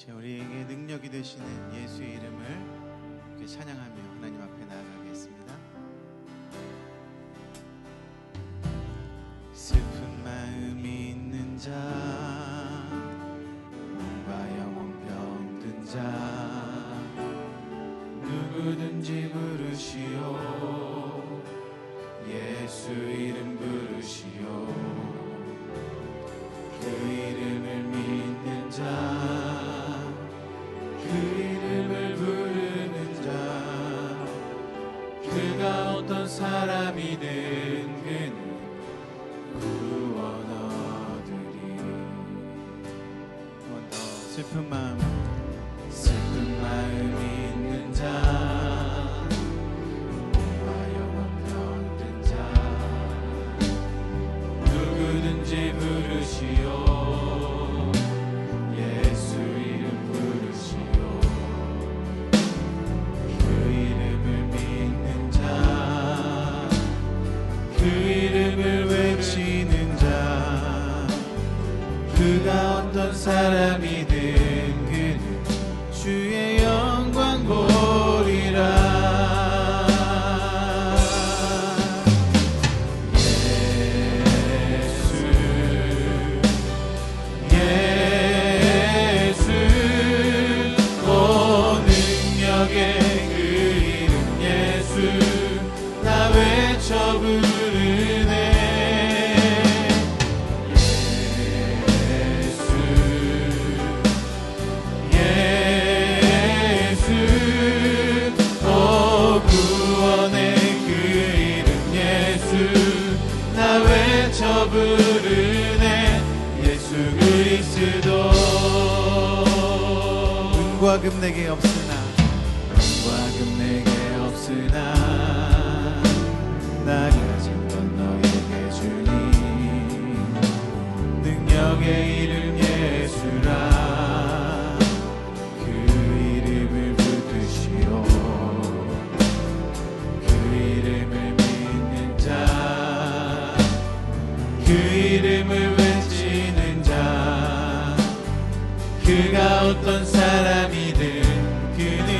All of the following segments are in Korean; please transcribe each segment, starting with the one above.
우리에게 능력이 되시는 예수의 이름을 이렇게 찬양하며 하나님 앞에 나아가겠습니다. 슬픈 마음이 있는 자, 몸과 영혼 병든 자, 누구든지 부르시오. 예수 이름 부르시오. 그 이름을 믿는 자, 그 이름을 부르는 자, 그가 어떤 사람이든 그는 구원 얻으리. 한번 더. 슬픈 마음이 있는 자, 몸과 영혼 병든 자, 누구든지 부르시오. 그가 어떤 사람이든 그는 주의 영광 보리라. 예수 오 능력의 그 이름 예수 나 외쳐 부르네. 부르네. 예수 그리스도. 은과 금 내게 없으나, 은과 금 내게 없으나 나 가진 건 너에게 주니. 능력의 이름 예수라. 그 이름을 붙드시오. 그 이름을 믿는 자, 그 이름을 외치는 자, 그가 어떤 사람이든 그는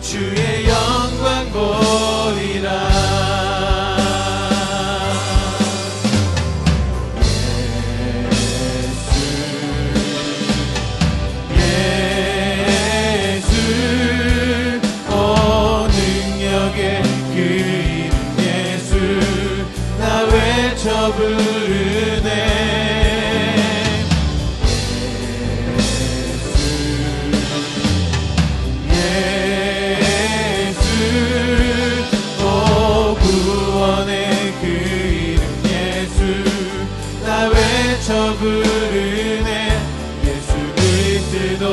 주의 영광 보리라. 예수 오 능력의 그 이름 예수 나 외쳐 부르네. 예수 오 구원의 그 이름 예수 나 외쳐 부르네. 예수 그리스도.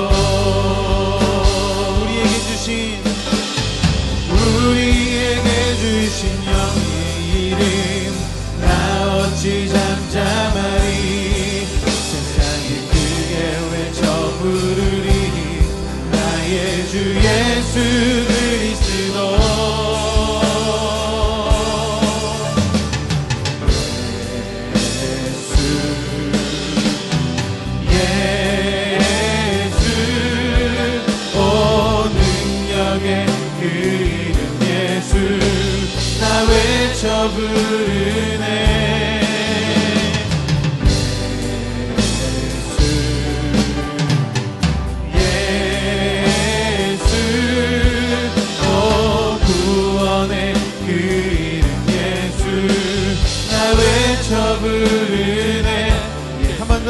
우리에게 주신 영의 이름 나 어찌 잠잠하리. 세상이 크게 외쳐 부르리. 나의 주 예수 그리스도. 예수 오 능력의 그 이름 예수 나 외쳐 부르네. 예수 오 구원의 그 이름 예수 나 외쳐 부르네. 한 번 더.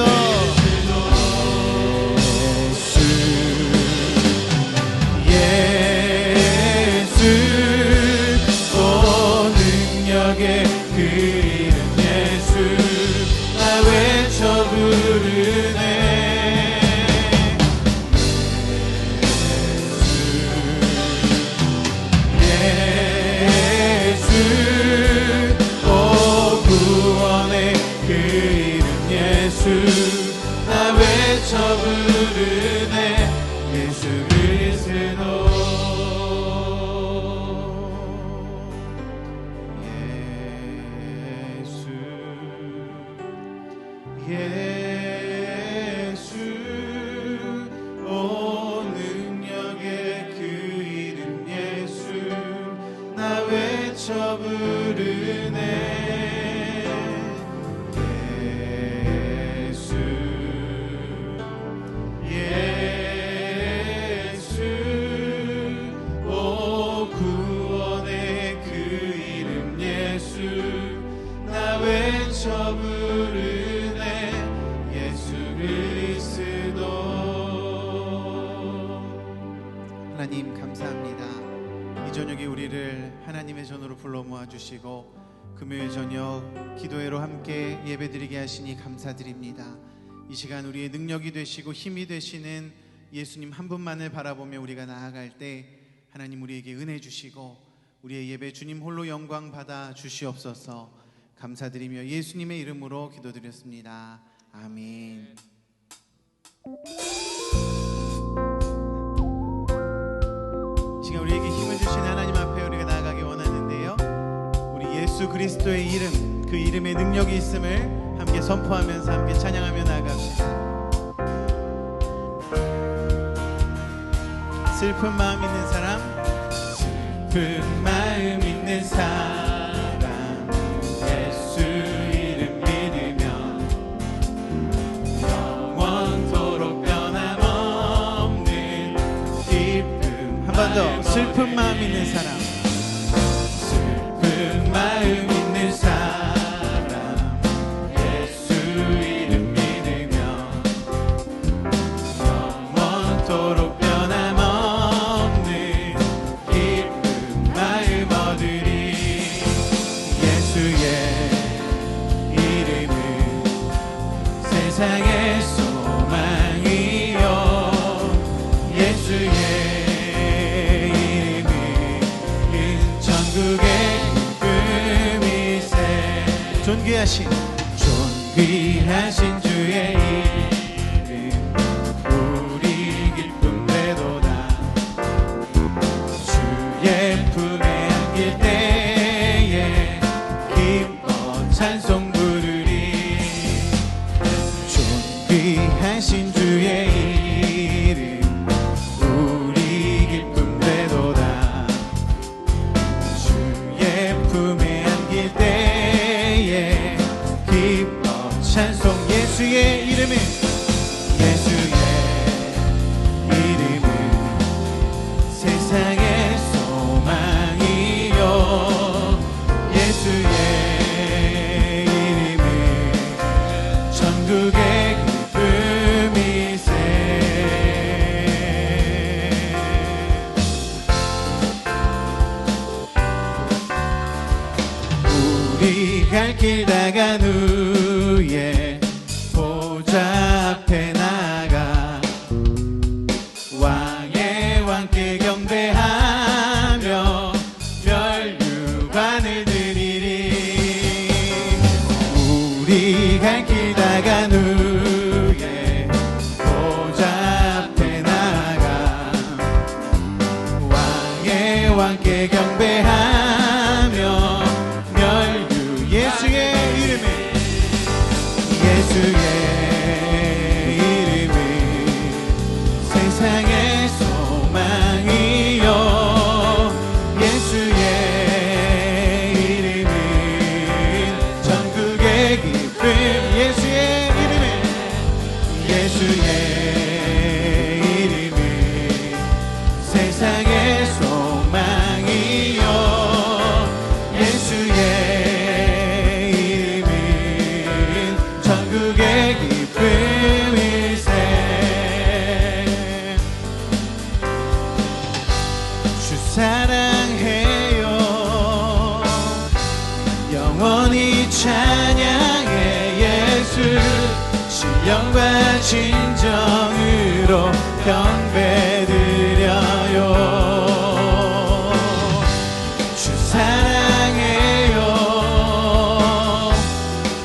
그 이름 예수 나 외쳐 부르네. 예수 오 구원의 그 이름 예수 나 외쳐 부르네. 예수 그리스도. 예수 오 외쳐 부르네. 예수 예수 오 구원의 그 이름 예수 나 외쳐 부르네. 예수 그리스도. 하나님 감사합니다. 이 저녁에 우리를 하나님의 전으로 불러 모아주시고 금요일 저녁 기도회로 함께 예배드리게 하시니 감사드립니다. 이 시간 우리의 능력이 되시고 힘이 되시는 예수님 한 분만을 바라보며 우리가 나아갈 때 하나님 우리에게 은혜 주시고 우리의 예배 주님 홀로 영광 받아 주시옵소서. 감사드리며 예수님의 이름으로 기도드렸습니다. 아멘. 시간 우리에게 힘을 주신 하나님 앞에 우리가 나아가기 원하는데요, 우리 예수 그리스도의 이름, 그 이름에 능력이 있음을 함께 선포하면서 함께 찬양하며 나아갑시다. 슬픈 마음 있는 사람, 슬픈 마음 있는 사람, 예수 이름 믿으면 영원토록 변함없는 기쁨. 한 번 더. 슬픈 마음 있는 사람, 슬픈 마음 있는 사람, 예수 이름 믿으면 영원토록 변함없는 기쁨 마음 얻으리. 예수의 이름은 세상의 소망이요, 예수의 존귀하신 주의 이름 우리 기쁨 되도다. 주의 품에 안길 때에 기뻐 찬송 부르리. 존귀하신 주의 이름 우리 기쁨 되도다. 주의 품에 안길 때에 기뻐 찬송. 예수의 이름은, 예수의 이름은 세상의 소망이요, 예수의 이름은 천국의 기쁨이세. 우리 갈 길 나간 후에 보좌 앞에 나가 왕의 왕께 경배하며 멸류관을 드리리. 우리 갈 길 나간 후에 보좌 앞에 나가 왕의 왕께 경배하며 예수의 이름은 세상의 소망이요, 예수의 이름은 천국의 기쁨. 예수의 이름은 세상의 소망이요, 예수의 천국의 기쁨일세. 주 사랑해요, 영원히 찬양해. 예수 신령과 진정으로 경배드려요. 주 사랑해요,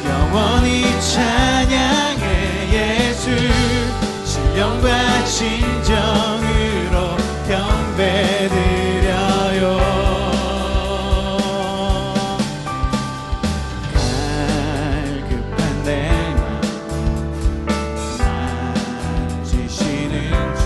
영원히 찬양해. 예수 신령과 진정으로 경배드려요. 갈급한 내 맘 만지시는 주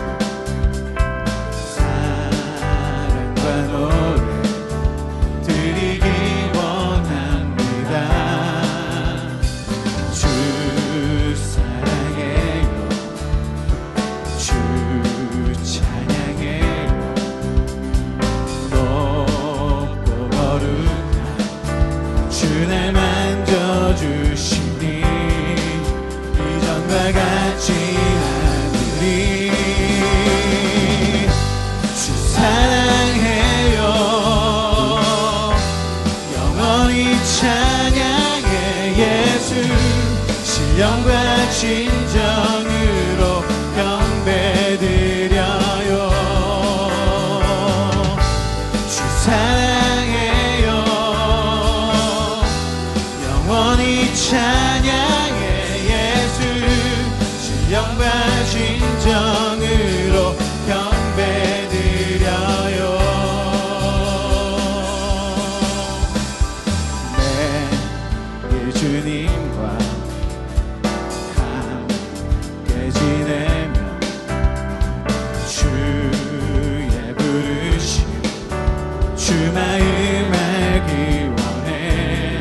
주 마음 알기 원해.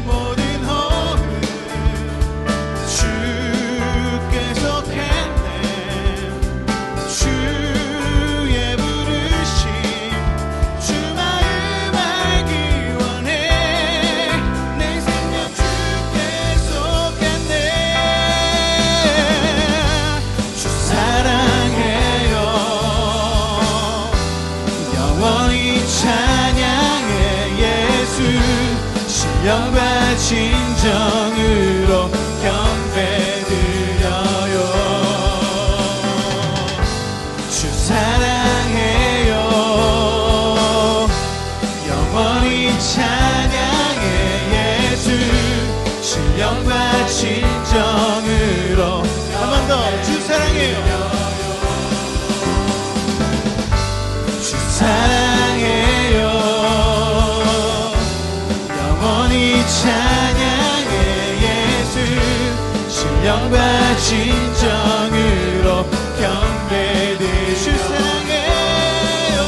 모든 호흡 주께 속했네. 주의 부르심 주 마음 알기 원해. 내 생명 주께 속했네. 주 사랑해요. 영원히 찬양해. 예수 신령과 진정으로 경배드려요. 주 사랑해요. 영원히 찬양해. 예수 신령과 진정으로. 한 번 더. 주 사랑해요. 주 사랑해요. 영원히 찬양해. 예수 신령과 진정으로 경배드. 주 사랑해요.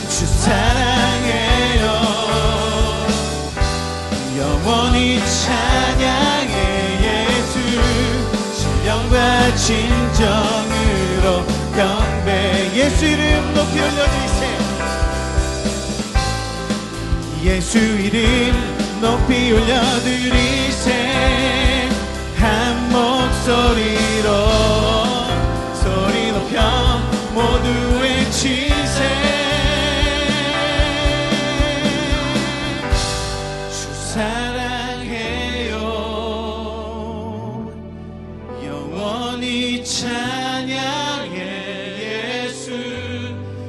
주 사랑해요. 영원히 찬양해. 예수 신령과 진정으로 경배. 예수 이름 높이 올려주세. 예수 이름 높이 올려드리세. 한 목소리로 소리 높여 모두 외치세. 주 사랑해요. 영원히 찬양해. 예수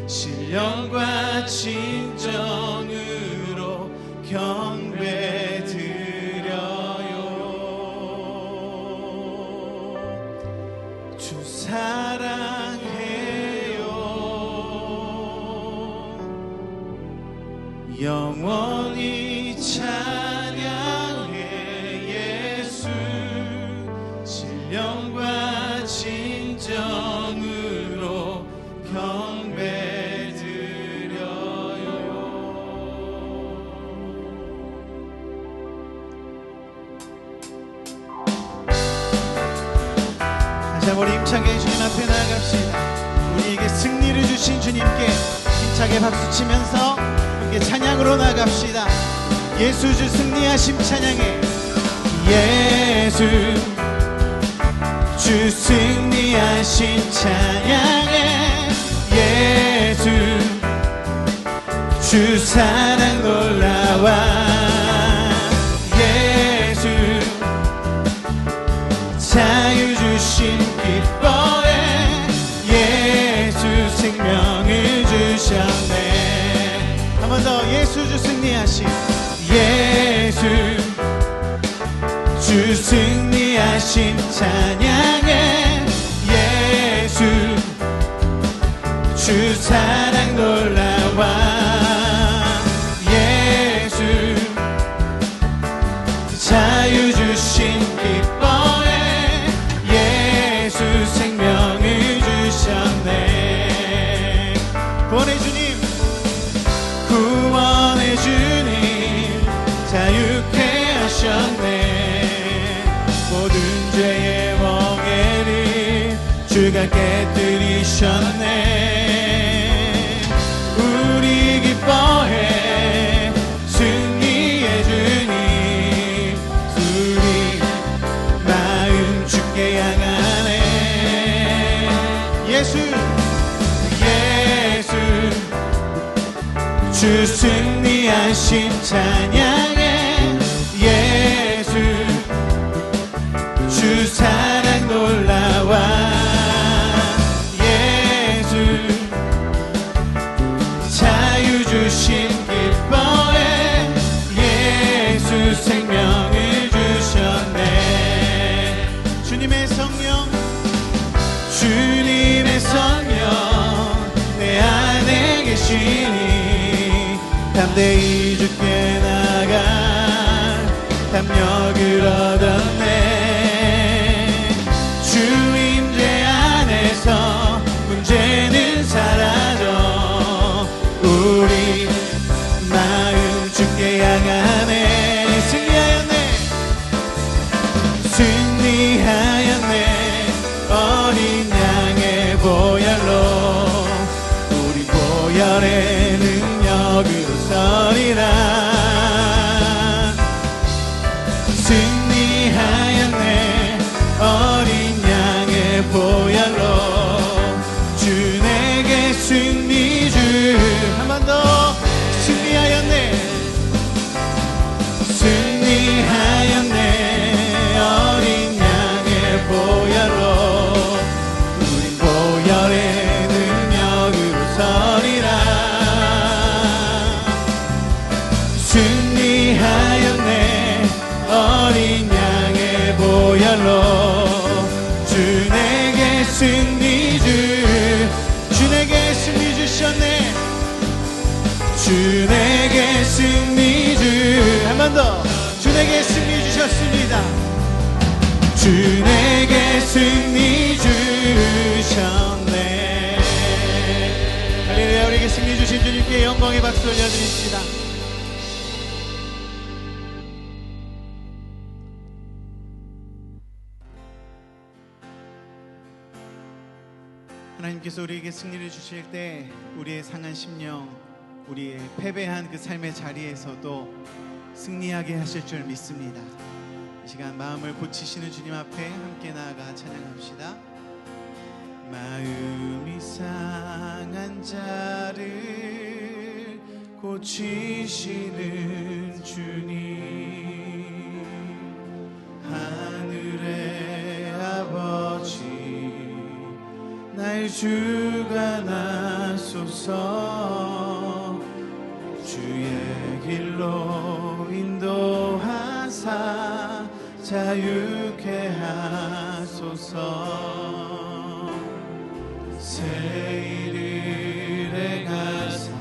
신령과 진정으로 경배드려요. 주 사랑해요. 영원히 찬양해. 예수 신령과 진정으로 경배드려요. 다시 한번 힘차게 주님 앞에 나아갑시다. 우리에게 승리를 주신 주님께 힘차게 박수치면서 함께 찬양으로 나아갑시다. 예수 주 승리하심 찬양해. 예수 주 승리하신 찬양해. 예수 주 사랑 놀라와. 예수 자유 주신 기뻐해. 예수 생명을 주셨네. 한 번 더. 예수 주 승리하신. 예수 주 승리하신 찬양해. 예수 주 사랑 놀라와. 예수 자유 주신 기뻐해. 예수 생명을 주셨네. 구원의 주님 구원의 주님 자유케 하셨네. 모든 죄의 멍에를 주가 깨뜨리셨네. 우리 기뻐해. 승리의 주님 우리 마음 주께 향하네. 예수 예수 주 승리하신 찬양해. 예수 주 사랑 놀라와. 예수 자유 주신 기뻐해. 예수 생명을 주셨네. 주님의 성령 주님의 성령 내 안에 계시니 담대히 주께 나가 담력을 얻었네. 주 임재 안에서 문제는 사라. 주 내게 승리 한 번 더. 주 내게 승리 주셨습니다. 주 내게 승리 주셨네. 할렐루야. 우리에게 승리 주신 주님께 영광의 박수 올려드립시다. 하나님께서 우리에게 승리를 주실 때 우리의 상한 심령, 우리의 패배한 그 삶의 자리에서도 승리하게 하실 줄 믿습니다. 이 시간 마음을 고치시는 주님 앞에 함께 나아가 찬양합시다. 마음이 상한 자를 고치시는 주님, 하늘의 아버지 날 주관하소서. 주의 길로 인도하사 자유케 하소서. 새 일을 행하사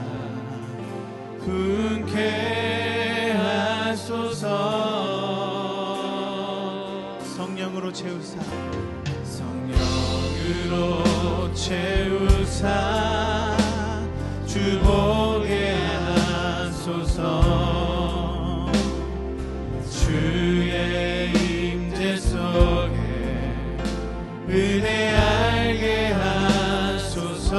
분케 하소서. 성령으로 채우사 성령으로 채우사 주 보게 하소서. 주의 임재 속에 은혜 알게 하소서.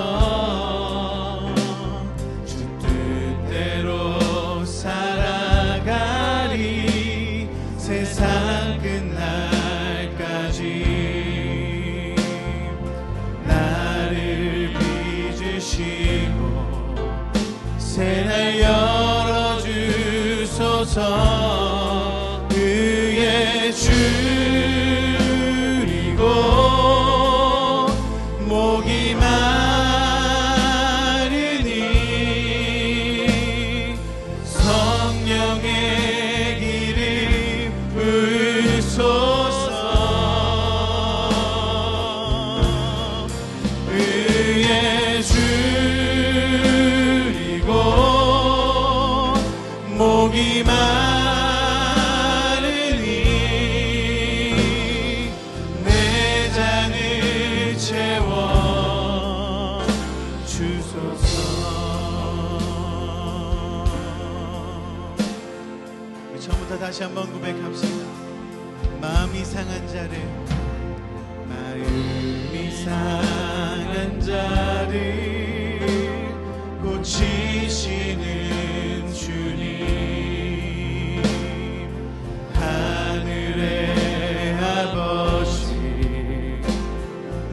주 뜻대로 살아가리 세상 끝날까지. 새날 열어주소서. 의에 줄이고 목이 마르니 성령의 길을 불소서. 의에 목이 마르니 내 잔을 채워 주소서. 우리 처음부터 다시 한번 고백합시다. 마음이 상한 자를 고치시는 주님, 하늘의 아버지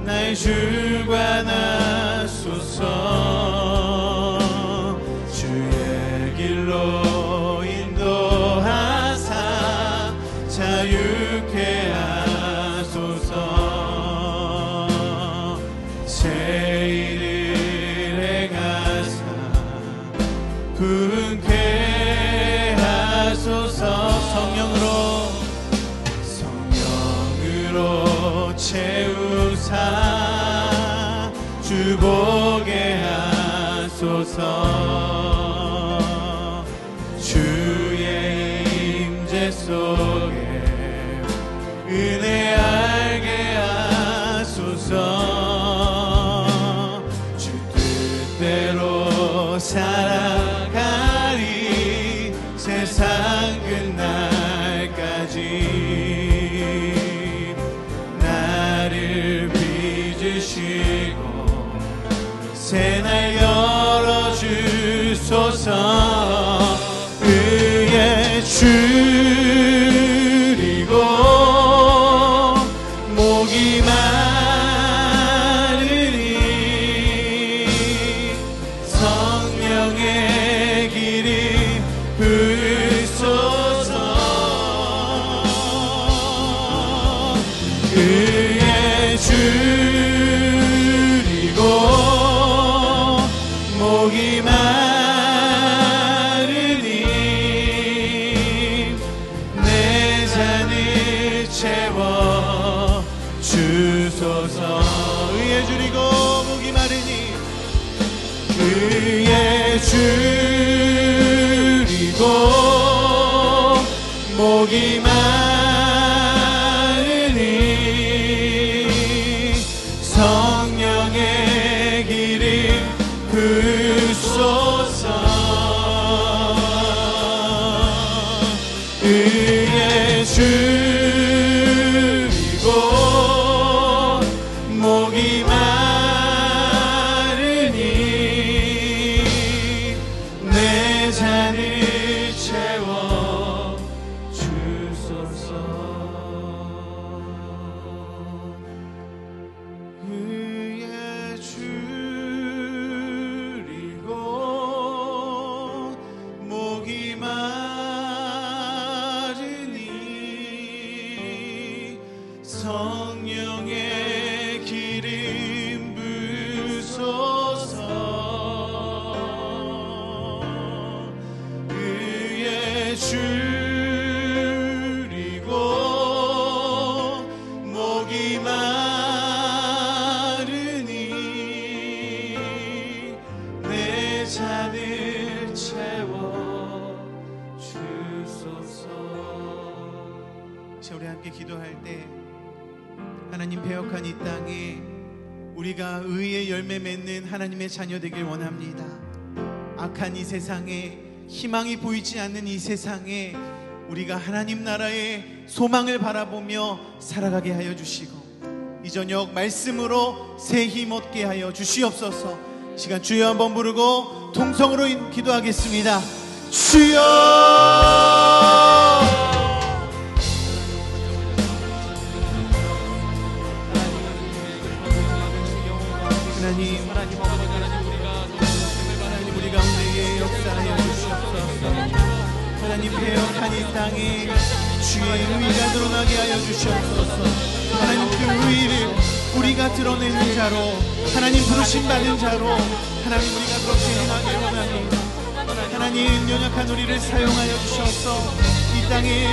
날 주관하소서. 주의 길로 인도하사 자유케 하소서. 새 일을 행하사 분케 하소서. 성령으로 채우사 주 보게 하소서. 주의 임재 속에 은혜 알게 하소서. 주 뜻대로 살아가리 세상 끝날까지. 나를 빚으시고 새날 열어주소서. 의에 줄이고 목이 마르니 성령의 길이 불소서. 의에 줄이고 목이 마르니 내 잔을 채워 주소서. 의에 줄이고 목이 마르니 의에 줄이고 목이 마르니 성령의 기름 부으소서. 의에 줄이고 목이 마르니 내 잔을 채워 주소서. 의에 줄이고 목이 마르니 성령의 기름 부으소서. 의에 줄이고 목이 마르니 내 잔을 채워 주소서. 이제 우리 함께 기도할 때 하나님 배역한 이 땅에 우리가 의의 열매 맺는 하나님의 자녀 되길 원합니다. 악한 이 세상에, 희망이 보이지 않는 이 세상에 우리가 하나님 나라의 소망을 바라보며 살아가게 하여 주시고 이 저녁 말씀으로 새 힘 얻게 하여 주시옵소서. 시간 주여 한번 부르고 통성으로 기도하겠습니다. 주여! 하나님 우리 가운데에 역사하여 주시옵소서. 하나님 배역한 이 땅에 주의 의가 드러나게 하여 주시옵소서. 하나님 그 의를 우리가 드러내는 자로, 하나님 부르심 받은 자로 하나님 우리가 그렇게 행하길 원합니다. 하나님 연약한 우리를 사용하여 주셔서 이 땅에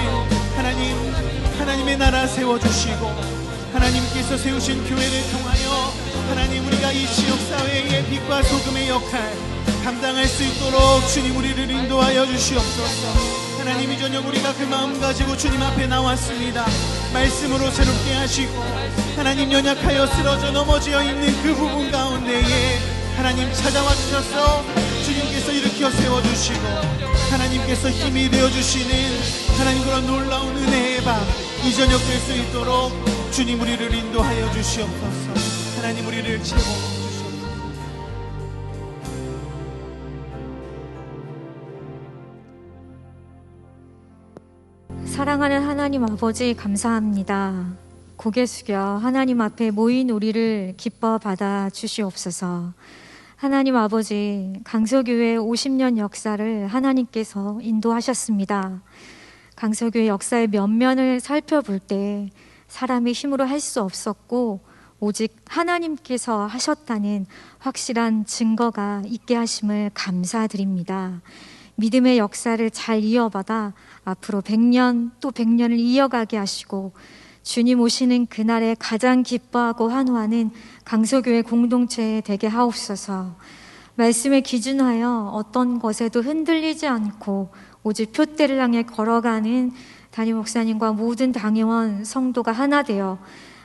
하나님의 나라 세워주시고 하나님께서 세우신 교회를 통하여 하나님 우리가 이 지역사회의 빛과 소금의 역할 감당할 수 있도록 주님 우리를 인도하여 주시옵소서. 하나님 이 저녁 우리가 그 마음 가지고 주님 앞에 나왔습니다. 말씀으로 새롭게 하시고 하나님 연약하여 쓰러져 넘어져 있는 그 부분 가운데에 하나님 찾아와 주셔서 주님께서 일으켜 세워주시고 하나님께서 힘이 되어주시는 하나님 그런 놀라운 은혜의 밤 이 저녁 될 수 있도록 주님 우리를 인도하여 주시옵소서. 하나님 우리를 채워주시옵소서. 사랑하는 하나님 아버지 감사합니다. 고개 숙여 하나님 앞에 모인 우리를 기뻐 받아 주시옵소서. 하나님 아버지, 강서교회 50년 역사를 하나님께서 인도하셨습니다. 강서교회 역사의 면면을 살펴볼 때 사람의 힘으로 할 수 없었고 오직 하나님께서 하셨다는 확실한 증거가 있게 하심을 감사드립니다. 믿음의 역사를 잘 이어받아 앞으로 100년 또 100년을 이어가게 하시고 주님 오시는 그날에 가장 기뻐하고 환호하는 강서교회 공동체 되게 하옵소서. 말씀에 기준하여 어떤 것에도 흔들리지 않고 오직 표대를 향해 걸어가는 담임 목사님과 모든 당회원 성도가 하나 되어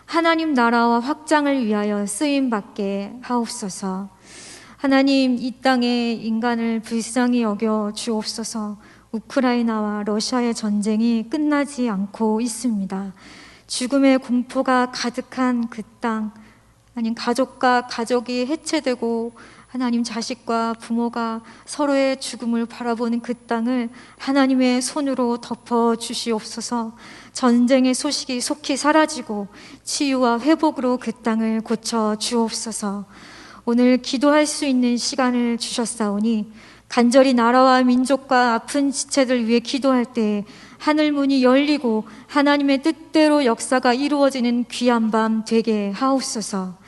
하나님 나라와 확장을 위하여 쓰임받게 하옵소서. 하나님 이 땅에 인간을 불쌍히 여겨 주옵소서. 우크라이나와 러시아의 전쟁이 끝나지 않고 있습니다. 죽음의 공포가 가득한 그 땅, 아니 가족과 가족이 해체되고 하나님 자식과 부모가 서로의 죽음을 바라보는 그 땅을 하나님의 손으로 덮어 주시옵소서. 전쟁의 소식이 속히 사라지고 치유와 회복으로 그 땅을 고쳐 주옵소서. 오늘 기도할 수 있는 시간을 주셨사오니 간절히 나라와 민족과 아픈 지체들 위해 기도할 때 하늘 문이 열리고 하나님의 뜻대로 역사가 이루어지는 귀한 밤 되게 하옵소서.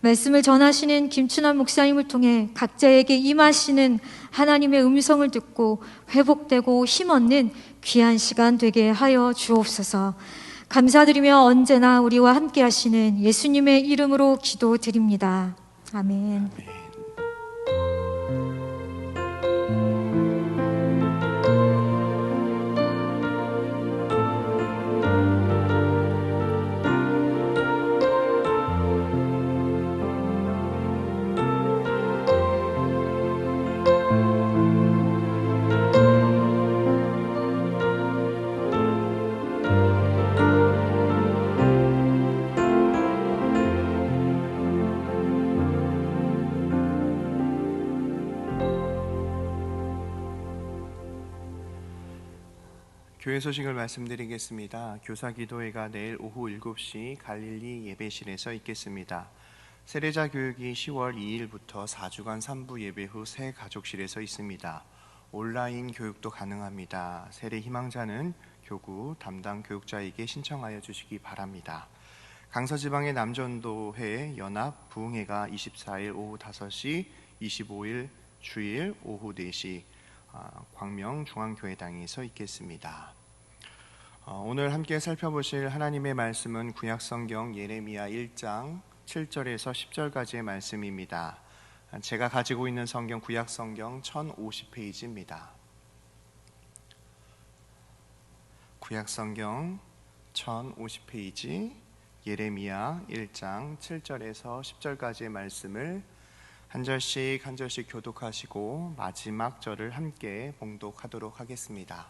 말씀을 전하시는 김춘환 목사님을 통해 각자에게 임하시는 하나님의 음성을 듣고 회복되고 힘없는 귀한 시간 되게 하여 주옵소서. 감사드리며 언제나 우리와 함께 하시는 예수님의 이름으로 기도드립니다. 아멘. 교회 소식을 말씀드리겠습니다. 교사기도회가 내일 오후 7시 갈릴리 예배실에서 있겠습니다. 세례자 교육이 10월 2일부터 4주간 3부 예배 후 새 가족실에서 있습니다. 온라인 교육도 가능합니다. 세례 희망자는 교구 담당 교육자에게 신청하여 주시기 바랍니다. 강서지방의 남전도회 연합 부흥회가 24일 오후 5시, 25일 주일 오후 4시 광명중앙교회당에서 있겠습니다. 오늘 함께 살펴보실 하나님의 말씀은 구약성경 예레미야 1장 7절에서 10절까지의 말씀입니다. 제가 가지고 있는 성경 구약성경 1050페이지입니다. 구약성경 1050페이지 예레미야 1장 7절에서 10절까지의 말씀을 한 절씩 교독하시고 마지막 절을 함께 봉독하도록 하겠습니다.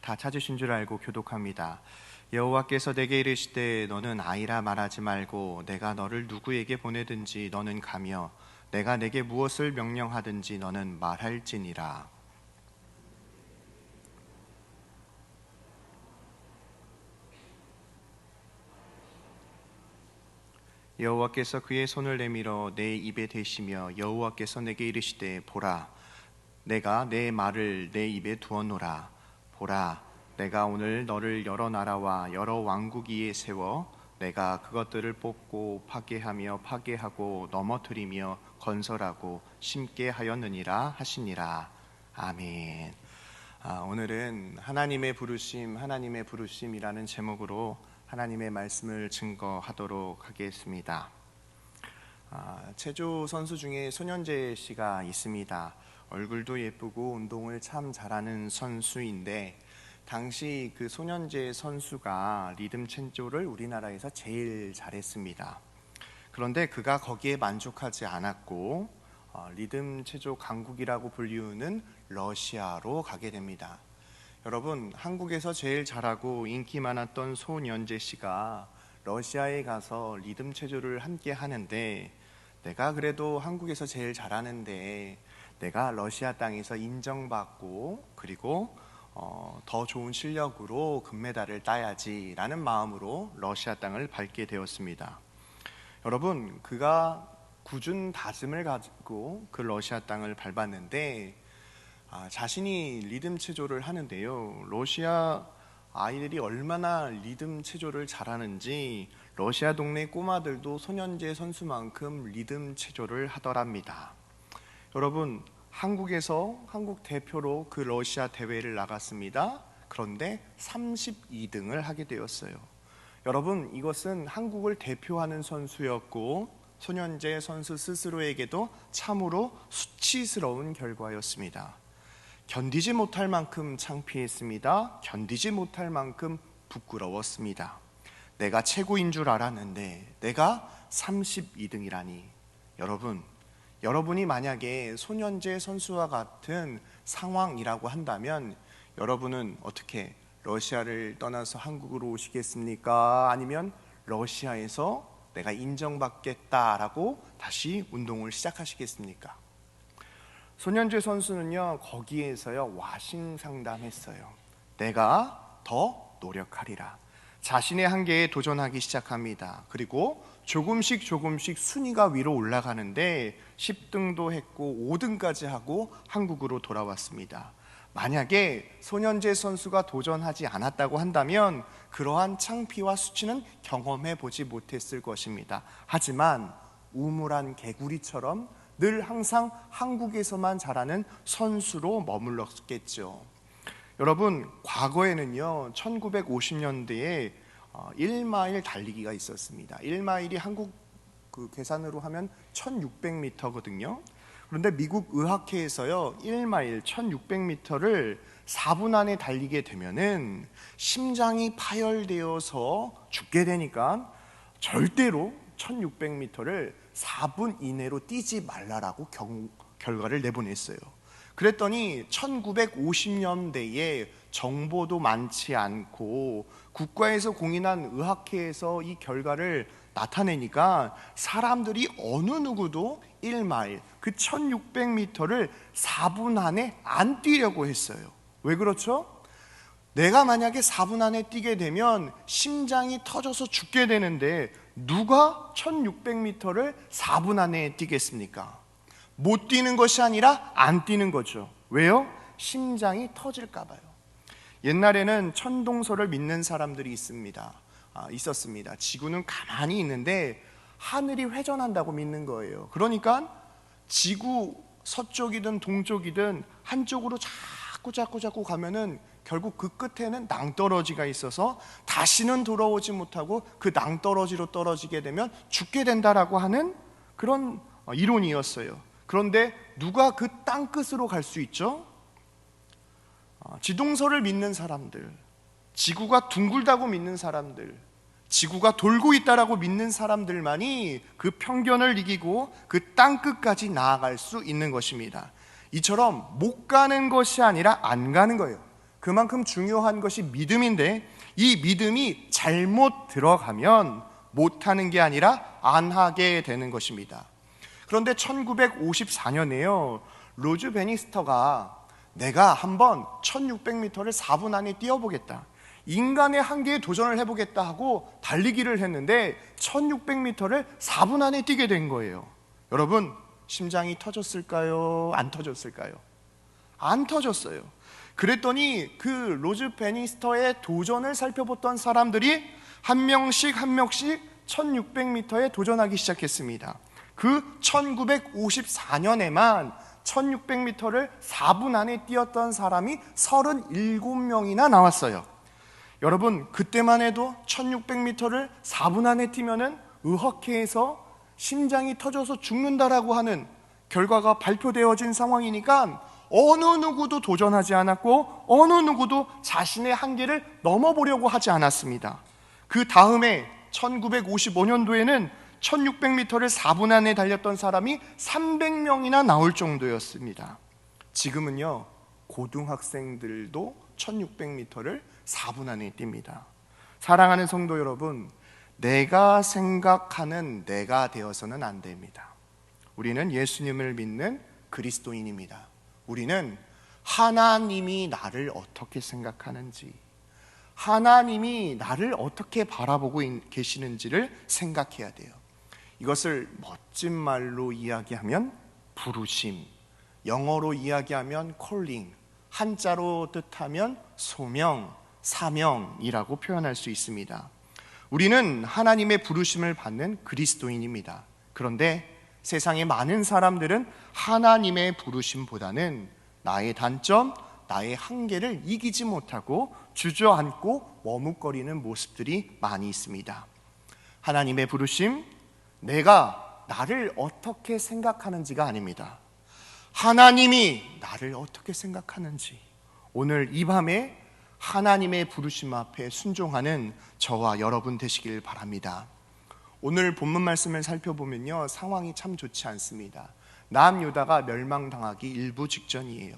다 찾으신 줄 알고 교독합니다. 여호와께서 내게 이르시되 너는 아이라 말하지 말고 내가 너를 누구에게 보내든지 너는 가며 내가 내게 무엇을 명령하든지 너는 말할지니라. 여호와께서 그의 손을 내밀어 내 입에 대시며 여호와께서 내게 이르시되 보라 내가 내 말을 내 입에 두었노라. 보라 내가 오늘 너를 여러 나라와 여러 왕국 위에 세워 내가 그것들을 뽑고 파괴하고 넘어뜨리며 건설하고 심게 하였느니라 하시니라. 아멘. 오늘은 하나님의 부르심이라는 제목으로 하나님의 말씀을 증거하도록 하겠습니다. 체조 선수 중에 손현재 씨가 있습니다. 얼굴도 예쁘고 운동을 참 잘하는 선수인데 당시 그 손현재 선수가 리듬 체조를 우리나라에서 제일 잘했습니다. 그런데 그가 거기에 만족하지 않았고 리듬 체조 강국이라고 불리우는 러시아로 가게 됩니다. 여러분, 한국에서 제일 잘하고 인기 많았던 손현재 씨가 러시아에 가서 리듬 체조를 함께 하는데 내가 그래도 한국에서 제일 잘하는데 내가 러시아 땅에서 인정받고 그리고 더 좋은 실력으로 금메달을 따야지라는 마음으로 러시아 땅을 밟게 되었습니다. 여러분, 그가 굳은 다짐을 가지고 그 러시아 땅을 밟았는데 자신이 리듬 체조를 하는데요, 러시아 아이들이 얼마나 리듬 체조를 잘하는지 러시아 동네 꼬마들도 손현재 선수만큼 리듬 체조를 하더랍니다. 여러분, 한국 대표로 그 러시아 대회를 나갔습니다. 그런데 32등을 하게 되었어요. 여러분, 이것은 한국을 대표하는 선수였고 손현재 선수 스스로에게도 참으로 수치스러운 결과였습니다. 견디지 못할 만큼 창피했습니다. 견디지 못할 만큼 부끄러웠습니다. 내가 최고인 줄 알았는데 내가 32등이라니. 여러분이 만약에 손현재 선수와 같은 상황이라고 한다면 여러분은 어떻게 러시아를 떠나서 한국으로 오시겠습니까? 아니면 러시아에서 내가 인정받겠다라고 다시 운동을 시작하시겠습니까? 손현재 선수는요, 거기에서요 와신 상담했어요. 내가 더 노력하리라. 자신의 한계에 도전하기 시작합니다. 그리고 조금씩 순위가 위로 올라가는데 10등도 했고 5등까지 하고 한국으로 돌아왔습니다. 만약에 손현재 선수가 도전하지 않았다고 한다면 그러한 창피와 수치는 경험해 보지 못했을 것입니다. 하지만 우물안 개구리처럼 늘 항상 한국에서만 자라는 선수로 머물렀겠죠. 여러분, 과거에는요 1950년대에 1마일 달리기가 있었습니다. 1마일이 한국 계산으로 하면 1600m거든요. 그런데 미국 의학회에서요 1마일 1600m를 4분 안에 달리게 되면은 심장이 파열되어서 죽게 되니까 절대로 1600m를 4분 이내로 뛰지 말라라고 결과를 내보냈어요. 그랬더니 1950년대에 정보도 많지 않고 국가에서 공인한 의학회에서 이 결과를 나타내니까 사람들이 어느 누구도 1마일 그 1600m를 4분 안에 안 뛰려고 했어요. 왜 그렇죠? 내가 만약에 4분 안에 뛰게 되면 심장이 터져서 죽게 되는데 누가 1600m를 4분 안에 뛰겠습니까? 못 뛰는 것이 아니라 안 뛰는 거죠. 왜요? 심장이 터질까 봐요. 옛날에는 천동설을 믿는 사람들이 있었습니다. 지구는 가만히 있는데 하늘이 회전한다고 믿는 거예요. 그러니까 지구 서쪽이든 동쪽이든 한쪽으로 자꾸 가면은 결국 그 끝에는 낭떠러지가 있어서 다시는 돌아오지 못하고 그 낭떠러지로 떨어지게 되면 죽게 된다라고 하는 그런 이론이었어요. 그런데 누가 그 땅끝으로 갈 수 있죠? 지동설을 믿는 사람들, 지구가 둥글다고 믿는 사람들, 지구가 돌고 있다라고 믿는 사람들만이 그 편견을 이기고 그 땅끝까지 나아갈 수 있는 것입니다. 이처럼 못 가는 것이 아니라 안 가는 거예요. 그만큼 중요한 것이 믿음인데 이 믿음이 잘못 들어가면 못하는 게 아니라 안 하게 되는 것입니다. 그런데 1954년에요 로즈 베니스터가 내가 한번 1600m를 4분 안에 뛰어보겠다, 인간의 한계에 도전을 해보겠다 하고 달리기를 했는데 1600m를 4분 안에 뛰게 된 거예요. 여러분, 심장이 터졌을까요? 안 터졌을까요? 안 터졌어요. 그랬더니 그 로즈 베니스터의 도전을 살펴봤던 사람들이 한 명씩 1600m에 도전하기 시작했습니다. 그 1954년에만 1600m를 4분 안에 뛰었던 사람이 37명이나 나왔어요. 여러분, 그때만 해도 1600m를 4분 안에 뛰면은 의학회에서 심장이 터져서 죽는다라고 하는 결과가 발표되어진 상황이니까 어느 누구도 도전하지 않았고 어느 누구도 자신의 한계를 넘어보려고 하지 않았습니다. 그 다음에 1955년도에는 1600m를 4분 안에 달렸던 사람이 300명이나 나올 정도였습니다. 지금은요, 고등학생들도 1600m를 4분 안에 뜁니다. 사랑하는 성도 여러분, 내가 생각하는 내가 되어서는 안 됩니다. 우리는 예수님을 믿는 그리스도인입니다. 우리는 하나님이 나를 어떻게 생각하는지, 하나님이 나를 어떻게 바라보고 계시는지를 생각해야 돼요. 이것을 멋진 말로 이야기하면 부르심, 영어로 이야기하면 calling, 한자로 뜻하면 소명, 사명이라고 표현할 수 있습니다. 우리는 하나님의 부르심을 받는 그리스도인입니다. 그런데 세상의 많은 사람들은 하나님의 부르심보다는 나의 단점, 나의 한계를 이기지 못하고 주저앉고 머뭇거리는 모습들이 많이 있습니다. 하나님의 부르심, 내가 나를 어떻게 생각하는지가 아닙니다. 하나님이 나를 어떻게 생각하는지, 오늘 이 밤에 하나님의 부르심 앞에 순종하는 저와 여러분 되시길 바랍니다. 오늘 본문 말씀을 살펴보면요, 상황이 참 좋지 않습니다. 남유다가 멸망당하기 일부 직전이에요.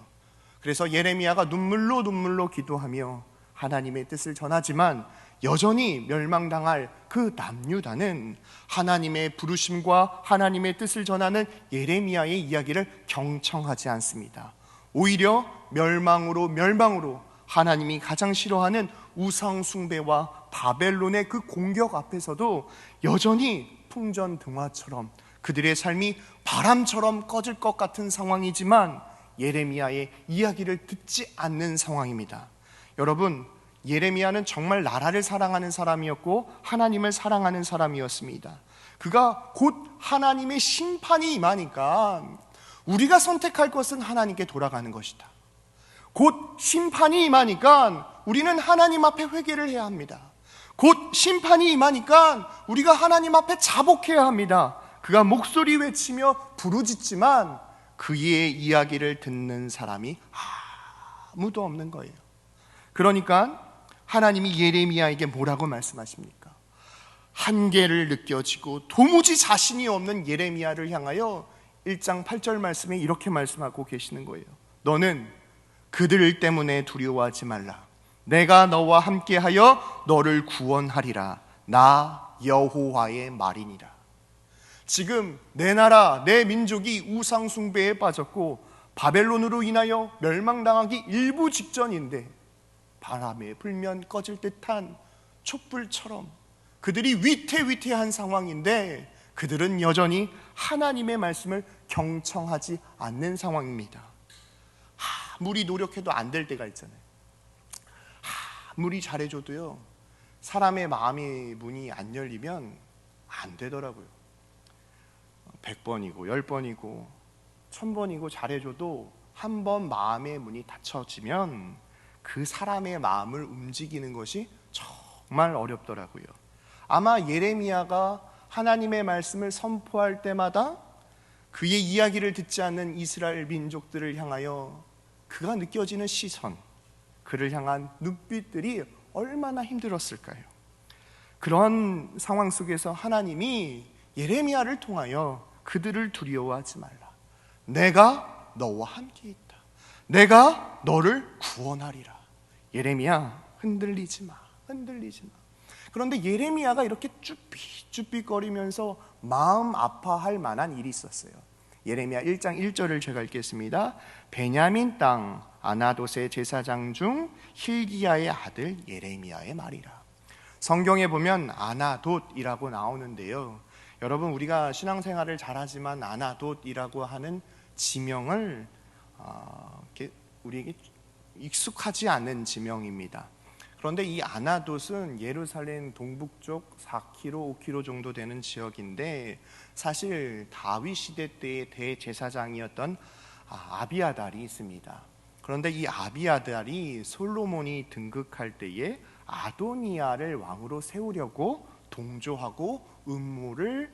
그래서 예레미야가 눈물로 기도하며 하나님의 뜻을 전하지만 여전히 멸망당할 그 남유다는 하나님의 부르심과 하나님의 뜻을 전하는 예레미야의 이야기를 경청하지 않습니다. 오히려 멸망으로 하나님이 가장 싫어하는 우상 숭배와 바벨론의 그 공격 앞에서도 여전히 풍전등화처럼 그들의 삶이 바람처럼 꺼질 것 같은 상황이지만 예레미야의 이야기를 듣지 않는 상황입니다. 여러분, 예레미야는 정말 나라를 사랑하는 사람이었고 하나님을 사랑하는 사람이었습니다. 그가 곧 하나님의 심판이 임하니까 우리가 선택할 것은 하나님께 돌아가는 것이다. 곧 심판이 임하니까 우리는 하나님 앞에 회개를 해야 합니다. 곧 심판이 임하니까 우리가 하나님 앞에 자복해야 합니다. 그가 목소리 외치며 부르짖지만 그의 이야기를 듣는 사람이 아무도 없는 거예요. 그러니까 하나님이 예레미야에게 뭐라고 말씀하십니까? 한계를 느껴지고 도무지 자신이 없는 예레미야를 향하여 1장 8절 말씀에 이렇게 말씀하고 계시는 거예요. 너는 그들 때문에 두려워하지 말라. 내가 너와 함께하여 너를 구원하리라. 나 여호와의 말이니라. 지금 내 나라, 내 민족이 우상 숭배에 빠졌고 바벨론으로 인하여 멸망당하기 일부 직전인데 바람에 불면 꺼질 듯한 촛불처럼 그들이 위태위태한 상황인데 그들은 여전히 하나님의 말씀을 경청하지 않는 상황입니다. 아무리 노력해도 안 될 때가 있잖아요. 아무리 잘해줘도요, 사람의 마음의 문이 안 열리면 안 되더라고요. 100번이고 10번이고 1000번이고 잘해줘도 한 번 마음의 문이 닫혀지면 그 사람의 마음을 움직이는 것이 정말 어렵더라고요. 아마 예레미야가 하나님의 말씀을 선포할 때마다 그의 이야기를 듣지 않는 이스라엘 민족들을 향하여 그가 느껴지는 시선, 그를 향한 눈빛들이 얼마나 힘들었을까요? 그런 상황 속에서 하나님이 예레미야를 통하여 그들을 두려워하지 말라. 내가 너와 함께 있다. 내가 너를 구원하리라. 예레미야, 흔들리지 마. 흔들리지 마. 그런데 예레미야가 이렇게 쭈삣쭈삣거리면서 마음 아파할 만한 일이 있었어요. 예레미야 1장 1절을 제가 읽겠습니다. 베냐민 땅 아나돗의 제사장 중 힐기야의 아들 예레미야의 말이라. 성경에 보면 아나돗이라고 나오는데요, 여러분, 우리가 신앙생활을 잘하지만 아나돗이라고 하는 지명을 우리에게 익숙하지 않은 지명입니다. 그런데 이 아나돗은 예루살렘 동북쪽 4km, 5km 정도 되는 지역인데 사실 다윗 시대 때의 대제사장이었던 아비아달이 있습니다. 그런데 이 아비아달이 솔로몬이 등극할 때에 아도니아를 왕으로 세우려고 동조하고 음모를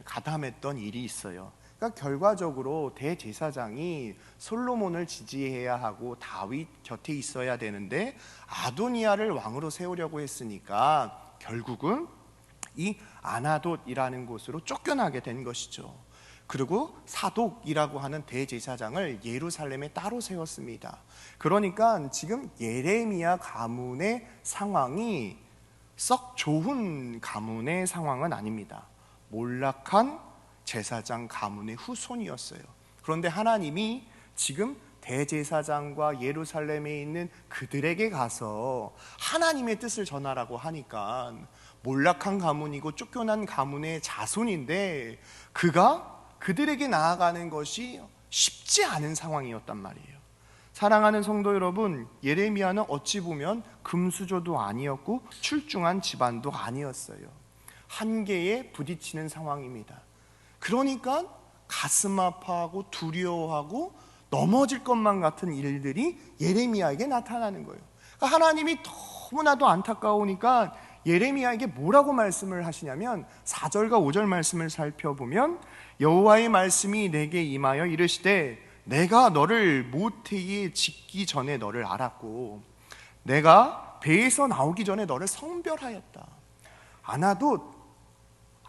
가담했던 일이 있어요. 그러니까 결과적으로 대제사장이 솔로몬을 지지해야 하고 다윗 곁에 있어야 되는데 아도니아를 왕으로 세우려고 했으니까 결국은 이 아나돗이라는 곳으로 쫓겨나게 된 것이죠. 그리고 사독이라고 하는 대제사장을 예루살렘에 따로 세웠습니다. 그러니까 지금 예레미야 가문의 상황이 썩 좋은 가문의 상황은 아닙니다. 몰락한 제사장 가문의 후손이었어요. 그런데 하나님이 지금 대제사장과 예루살렘에 있는 그들에게 가서 하나님의 뜻을 전하라고 하니까 몰락한 가문이고 쫓겨난 가문의 자손인데 그가 그들에게 나아가는 것이 쉽지 않은 상황이었단 말이에요. 사랑하는 성도 여러분, 예레미야는 어찌 보면 금수저도 아니었고 출중한 집안도 아니었어요. 한계에 부딪히는 상황입니다. 그러니까 가슴 아파하고 두려워하고 넘어질 것만 같은 일들이 예레미야에게 나타나는 거예요. 그러니까 하나님이 너무나도 안타까우니까 예레미야에게 뭐라고 말씀을 하시냐면 4절과 5절 말씀을 살펴보면 여호와의 말씀이 내게 임하여 이르시되 내가 너를 모태에 짓기 전에 너를 알았고 내가 배에서 나오기 전에 너를 성별하였다. 아나돗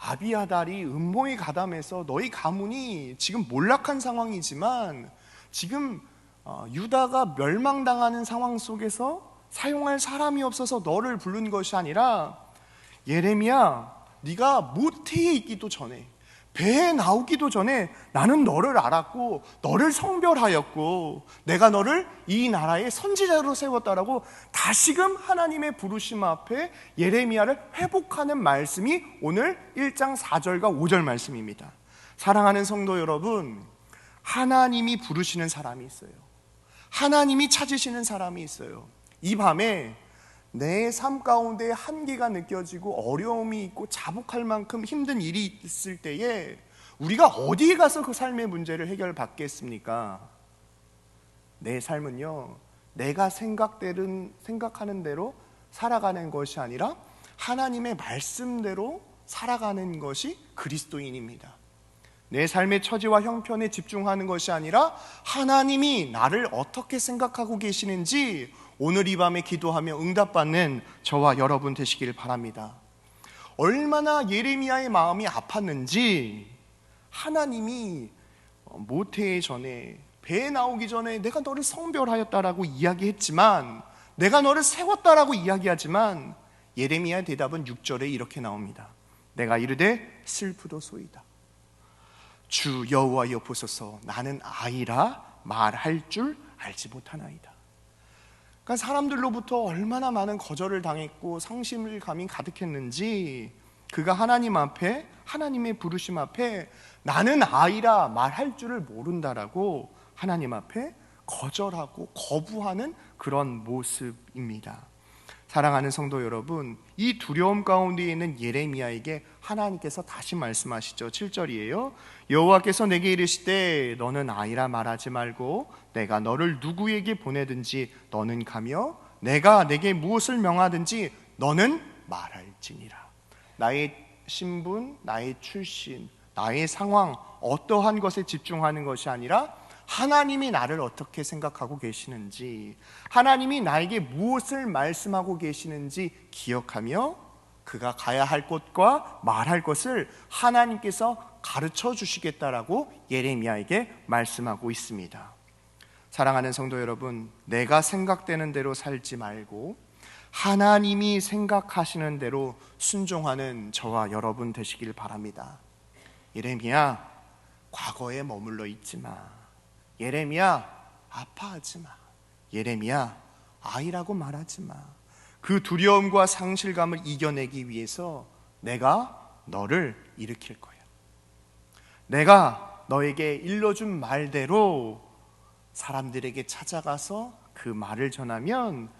아비아달이 음모에 가담해서 너희 가문이 지금 몰락한 상황이지만 지금 유다가 멸망당하는 상황 속에서 사용할 사람이 없어서 너를 부른 것이 아니라 예레미야, 네가 모태에 있기도 전에 배에 나오기도 전에 나는 너를 알았고 너를 성별하였고 내가 너를 이 나라의 선지자로 세웠다라고 다시금 하나님의 부르심 앞에 예레미야를 회복하는 말씀이 오늘 1장 4절과 5절 말씀입니다. 사랑하는 성도 여러분, 하나님이 부르시는 사람이 있어요. 하나님이 찾으시는 사람이 있어요. 이 밤에 내 삶 가운데 한계가 느껴지고 어려움이 있고 자복할 만큼 힘든 일이 있을 때에 우리가 어디에 가서 그 삶의 문제를 해결받겠습니까? 내 삶은요, 내가 생각하는 대로 살아가는 것이 아니라 하나님의 말씀대로 살아가는 것이 그리스도인입니다. 내 삶의 처지와 형편에 집중하는 것이 아니라 하나님이 나를 어떻게 생각하고 계시는지 오늘 이 밤에 기도하며 응답받는 저와 여러분 되시길 바랍니다. 얼마나 예레미야의 마음이 아팠는지 하나님이 모태 전에 배에 나오기 전에 내가 너를 성별하였다라고 이야기했지만 내가 너를 세웠다라고 이야기하지만 예레미야의 대답은 6절에 이렇게 나옵니다. 내가 이르되 슬프도소이다. 주 여호와여 보소서 나는 아이라 말할 줄 알지 못하나이다. 그러니까 사람들로부터 얼마나 많은 거절을 당했고 상실감이 가득했는지 그가 하나님 앞에, 하나님의 부르심 앞에 나는 아이라 말할 줄을 모른다라고 하나님 앞에 거절하고 거부하는 그런 모습입니다. 사랑하는 성도 여러분, 이 두려움 가운데 있는 예레미야에게 하나님께서 다시 말씀하시죠. 7절이에요. 여호와께서 내게 이르시되 너는 아이라 말하지 말고 내가 너를 누구에게 보내든지 너는 가며 내가 내게 무엇을 명하든지 너는 말할지니라. 나의 신분, 나의 출신, 나의 상황, 어떠한 것에 집중하는 것이 아니라 하나님이 나를 어떻게 생각하고 계시는지, 하나님이 나에게 무엇을 말씀하고 계시는지 기억하며 그가 가야 할 곳과 말할 것을 하나님께서 가르쳐 주시겠다라고 예레미야에게 말씀하고 있습니다. 사랑하는 성도 여러분, 내가 생각되는 대로 살지 말고 하나님이 생각하시는 대로 순종하는 저와 여러분 되시길 바랍니다. 예레미야, 과거에 머물러 있지 마. 예레미야, 아파하지 마. 예레미야, 아이라고 말하지 마. 그 두려움과 상실감을 이겨내기 위해서 내가 너를 일으킬 거야. 내가 너에게 일러준 말대로 사람들에게 찾아가서 그 말을 전하면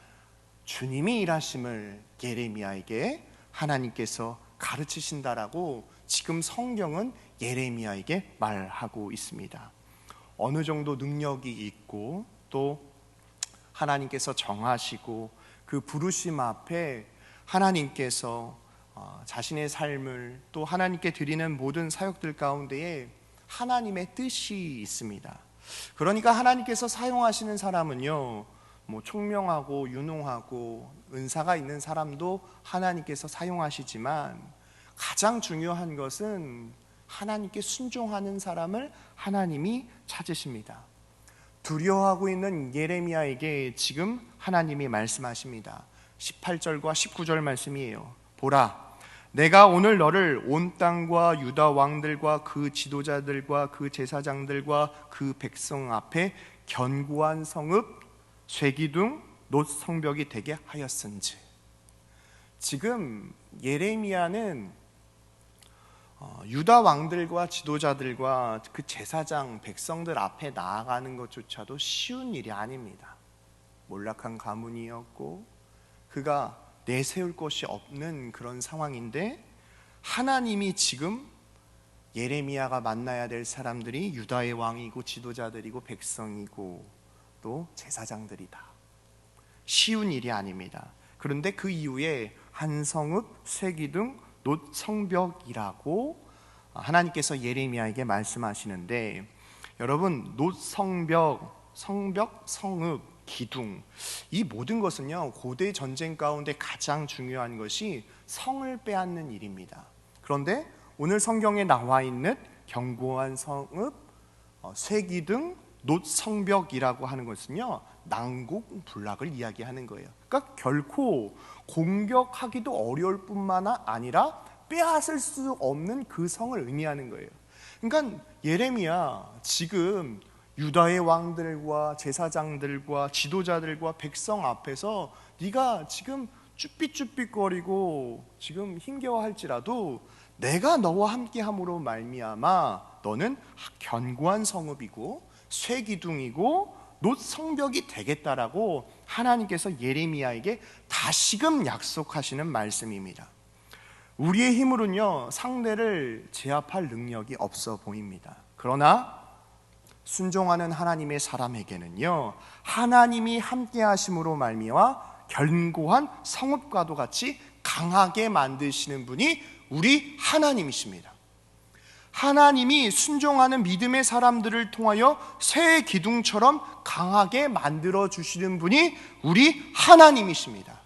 주님이 일하심을 예레미야에게 하나님께서 가르치신다라고 지금 성경은 예레미야에게 말하고 있습니다. 어느 정도 능력이 있고 또 하나님께서 정하시고 그 부르심 앞에 하나님께서 자신의 삶을 또 하나님께 드리는 모든 사역들 가운데에 하나님의 뜻이 있습니다. 그러니까 하나님께서 사용하시는 사람은요, 총명하고 유능하고 은사가 있는 사람도 하나님께서 사용하시지만 가장 중요한 것은 하나님께 순종하는 사람을 하나님이 찾으십니다. 두려워하고 있는 예레미야에게 지금 하나님이 말씀하십니다. 18절과 19절 말씀이에요. 보라, 내가 오늘 너를 온 땅과 유다 왕들과 그 지도자들과 그 제사장들과 그 백성 앞에 견고한 성읍, 쇠기둥, 놋 성벽이 되게 하였은지. 지금 예레미야는 유다 왕들과 지도자들과 그 제사장, 백성들 앞에 나아가는 것조차도 쉬운 일이 아닙니다. 몰락한 가문이었고 그가 내세울 곳이 없는 그런 상황인데 하나님이 지금 예레미야가 만나야 될 사람들이 유다의 왕이고 지도자들이고 백성이고 또 제사장들이다. 쉬운 일이 아닙니다. 그런데 그 이후에 한 성읍, 쇠기둥, 놋 성벽이라고 하나님께서 예레미야에게 말씀하시는데, 여러분, 놋 성벽, 성벽, 성읍, 기둥, 이 모든 것은요 고대 전쟁 가운데 가장 중요한 것이 성을 빼앗는 일입니다. 그런데 오늘 성경에 나와 있는 견고한 성읍, 쇠기둥, 놋 성벽이라고 하는 것은요 난공불락을 이야기하는 거예요. 그러니까 결코 공격하기도 어려울 뿐만 아니라 빼앗을 수 없는 그 성을 의미하는 거예요. 그러니까 예레미야, 지금 유다의 왕들과 제사장들과 지도자들과 백성 앞에서 네가 지금 쭈삣쭈삣거리고 지금 힘겨워할지라도 내가 너와 함께함으로 말미암아 너는 견고한 성읍이고 쇠기둥이고 놋 성벽이 되겠다라고 하나님께서 예레미야에게 다시금 약속하시는 말씀입니다. 우리의 힘으로는요 상대를 제압할 능력이 없어 보입니다. 그러나 순종하는 하나님의 사람에게는요 하나님이 함께 하심으로 말미암아 견고한 성읍과도 같이 강하게 만드시는 분이 우리 하나님이십니다. 하나님이 순종하는 믿음의 사람들을 통하여 새 기둥처럼 강하게 만들어 주시는 분이 우리 하나님이십니다.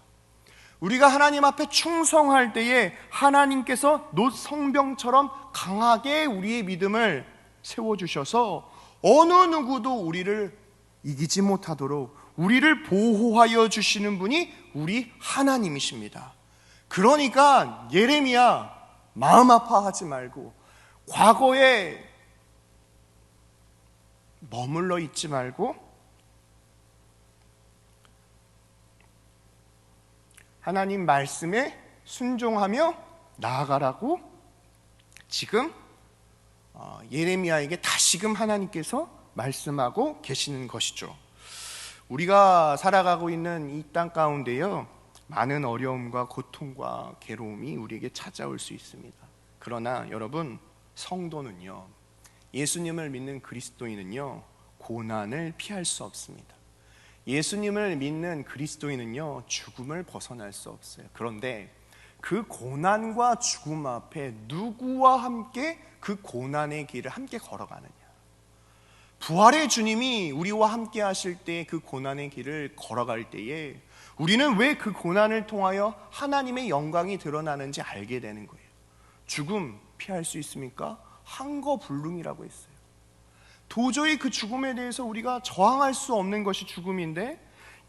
우리가 하나님 앞에 충성할 때에 하나님께서 놋 성벽처럼 강하게 우리의 믿음을 세워주셔서 어느 누구도 우리를 이기지 못하도록 우리를 보호하여 주시는 분이 우리 하나님이십니다. 그러니까 예레미야, 마음 아파하지 말고 과거에 머물러 있지 말고 하나님 말씀에 순종하며 나아가라고 지금 예레미야에게 다시금 하나님께서 말씀하고 계시는 것이죠. 우리가 살아가고 있는 이 땅 가운데요, 많은 어려움과 고통과 괴로움이 우리에게 찾아올 수 있습니다. 그러나 여러분, 성도는요, 예수님을 믿는 그리스도인은요, 고난을 피할 수 없습니다. 예수님을 믿는 그리스도인은요, 죽음을 벗어날 수 없어요. 그런데 그 고난과 죽음 앞에 누구와 함께 그 고난의 길을 함께 걸어가느냐? 부활의 주님이 우리와 함께 하실 때 그 고난의 길을 걸어갈 때에 우리는 왜 그 고난을 통하여 하나님의 영광이 드러나는지 알게 되는 거예요. 죽음 피할 수 있습니까? 항거불능이라고 했어요. 도저히 그 죽음에 대해서 우리가 저항할 수 없는 것이 죽음인데,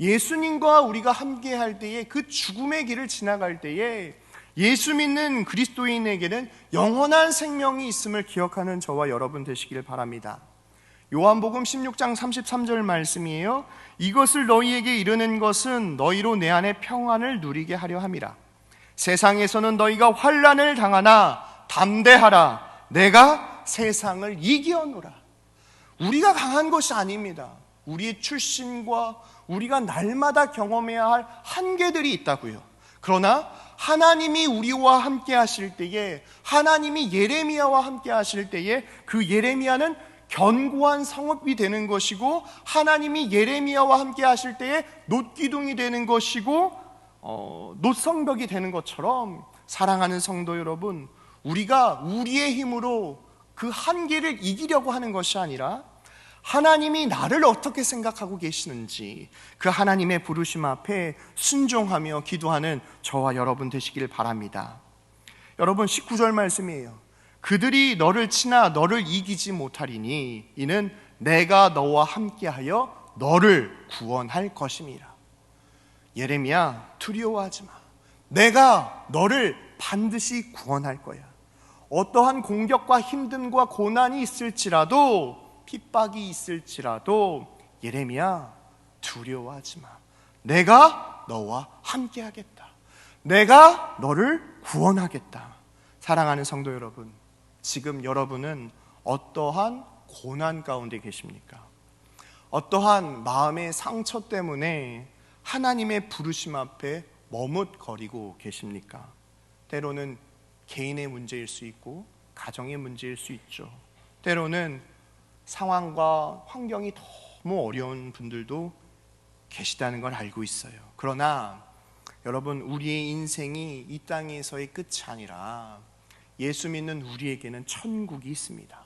예수님과 우리가 함께 할 때에 그 죽음의 길을 지나갈 때에 예수 믿는 그리스도인에게는 영원한 생명이 있음을 기억하는 저와 여러분 되시길 바랍니다. 요한복음 16장 33절 말씀이에요. 이것을 너희에게 이르는 것은 너희로 내 안에 평안을 누리게 하려 함이라. 세상에서는 너희가 환난을 당하나 담대하라. 내가 세상을 이기었노라. 우리가 강한 것이 아닙니다. 우리의 출신과 우리가 날마다 경험해야 할 한계들이 있다고요. 그러나 하나님이 우리와 함께 하실 때에, 하나님이 예레미야와 함께 하실 때에 그 예레미야는 견고한 성읍이 되는 것이고, 하나님이 예레미야와 함께 하실 때에 놋기둥이 되는 것이고, 놋성벽이 되는 것처럼, 사랑하는 성도 여러분, 우리가 우리의 힘으로 그 한계를 이기려고 하는 것이 아니라 하나님이 나를 어떻게 생각하고 계시는지 그 하나님의 부르심 앞에 순종하며 기도하는 저와 여러분 되시길 바랍니다. 여러분, 19절 말씀이에요. 그들이 너를 치나 너를 이기지 못하리니 이는 내가 너와 함께하여 너를 구원할 것임이라. 예레미야, 두려워하지 마. 내가 너를 반드시 구원할 거야. 어떠한 공격과 힘듦과 고난이 있을지라도, 핍박이 있을지라도 예레미야, 두려워하지 마. 내가 너와 함께 하겠다. 내가 너를 구원하겠다. 사랑하는 성도 여러분, 지금 여러분은 어떠한 고난 가운데 계십니까? 어떠한 마음의 상처 때문에 하나님의 부르심 앞에 머뭇거리고 계십니까? 때로는 개인의 문제일 수 있고 가정의 문제일 수 있죠. 때로는 상황과 환경이 너무 어려운 분들도 계시다는 걸 알고 있어요. 그러나 여러분, 우리의 인생이 이 땅에서의 끝이 아니라 예수 믿는 우리에게는 천국이 있습니다.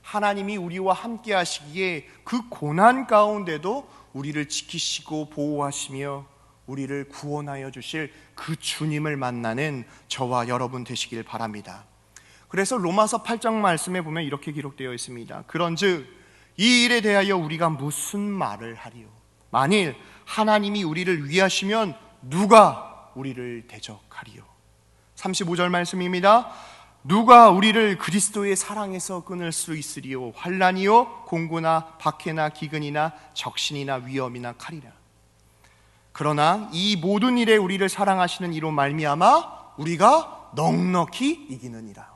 하나님이 우리와 함께 하시기에 그 고난 가운데도 우리를 지키시고 보호하시며 우리를 구원하여 주실 그 주님을 만나는 저와 여러분 되시길 바랍니다. 그래서 로마서 8장 말씀에 보면 이렇게 기록되어 있습니다. 그런즉 이 일에 대하여 우리가 무슨 말을 하리요? 만일 하나님이 우리를 위하시면 누가 우리를 대적하리요? 35절 말씀입니다. 누가 우리를 그리스도의 사랑에서 끊을 수 있으리요? 환난이요, 공고나 박해나 기근이나 적신이나 위험이나 칼이라. 그러나 이 모든 일에 우리를 사랑하시는 이로 말미암아 우리가 넉넉히 이기느니라.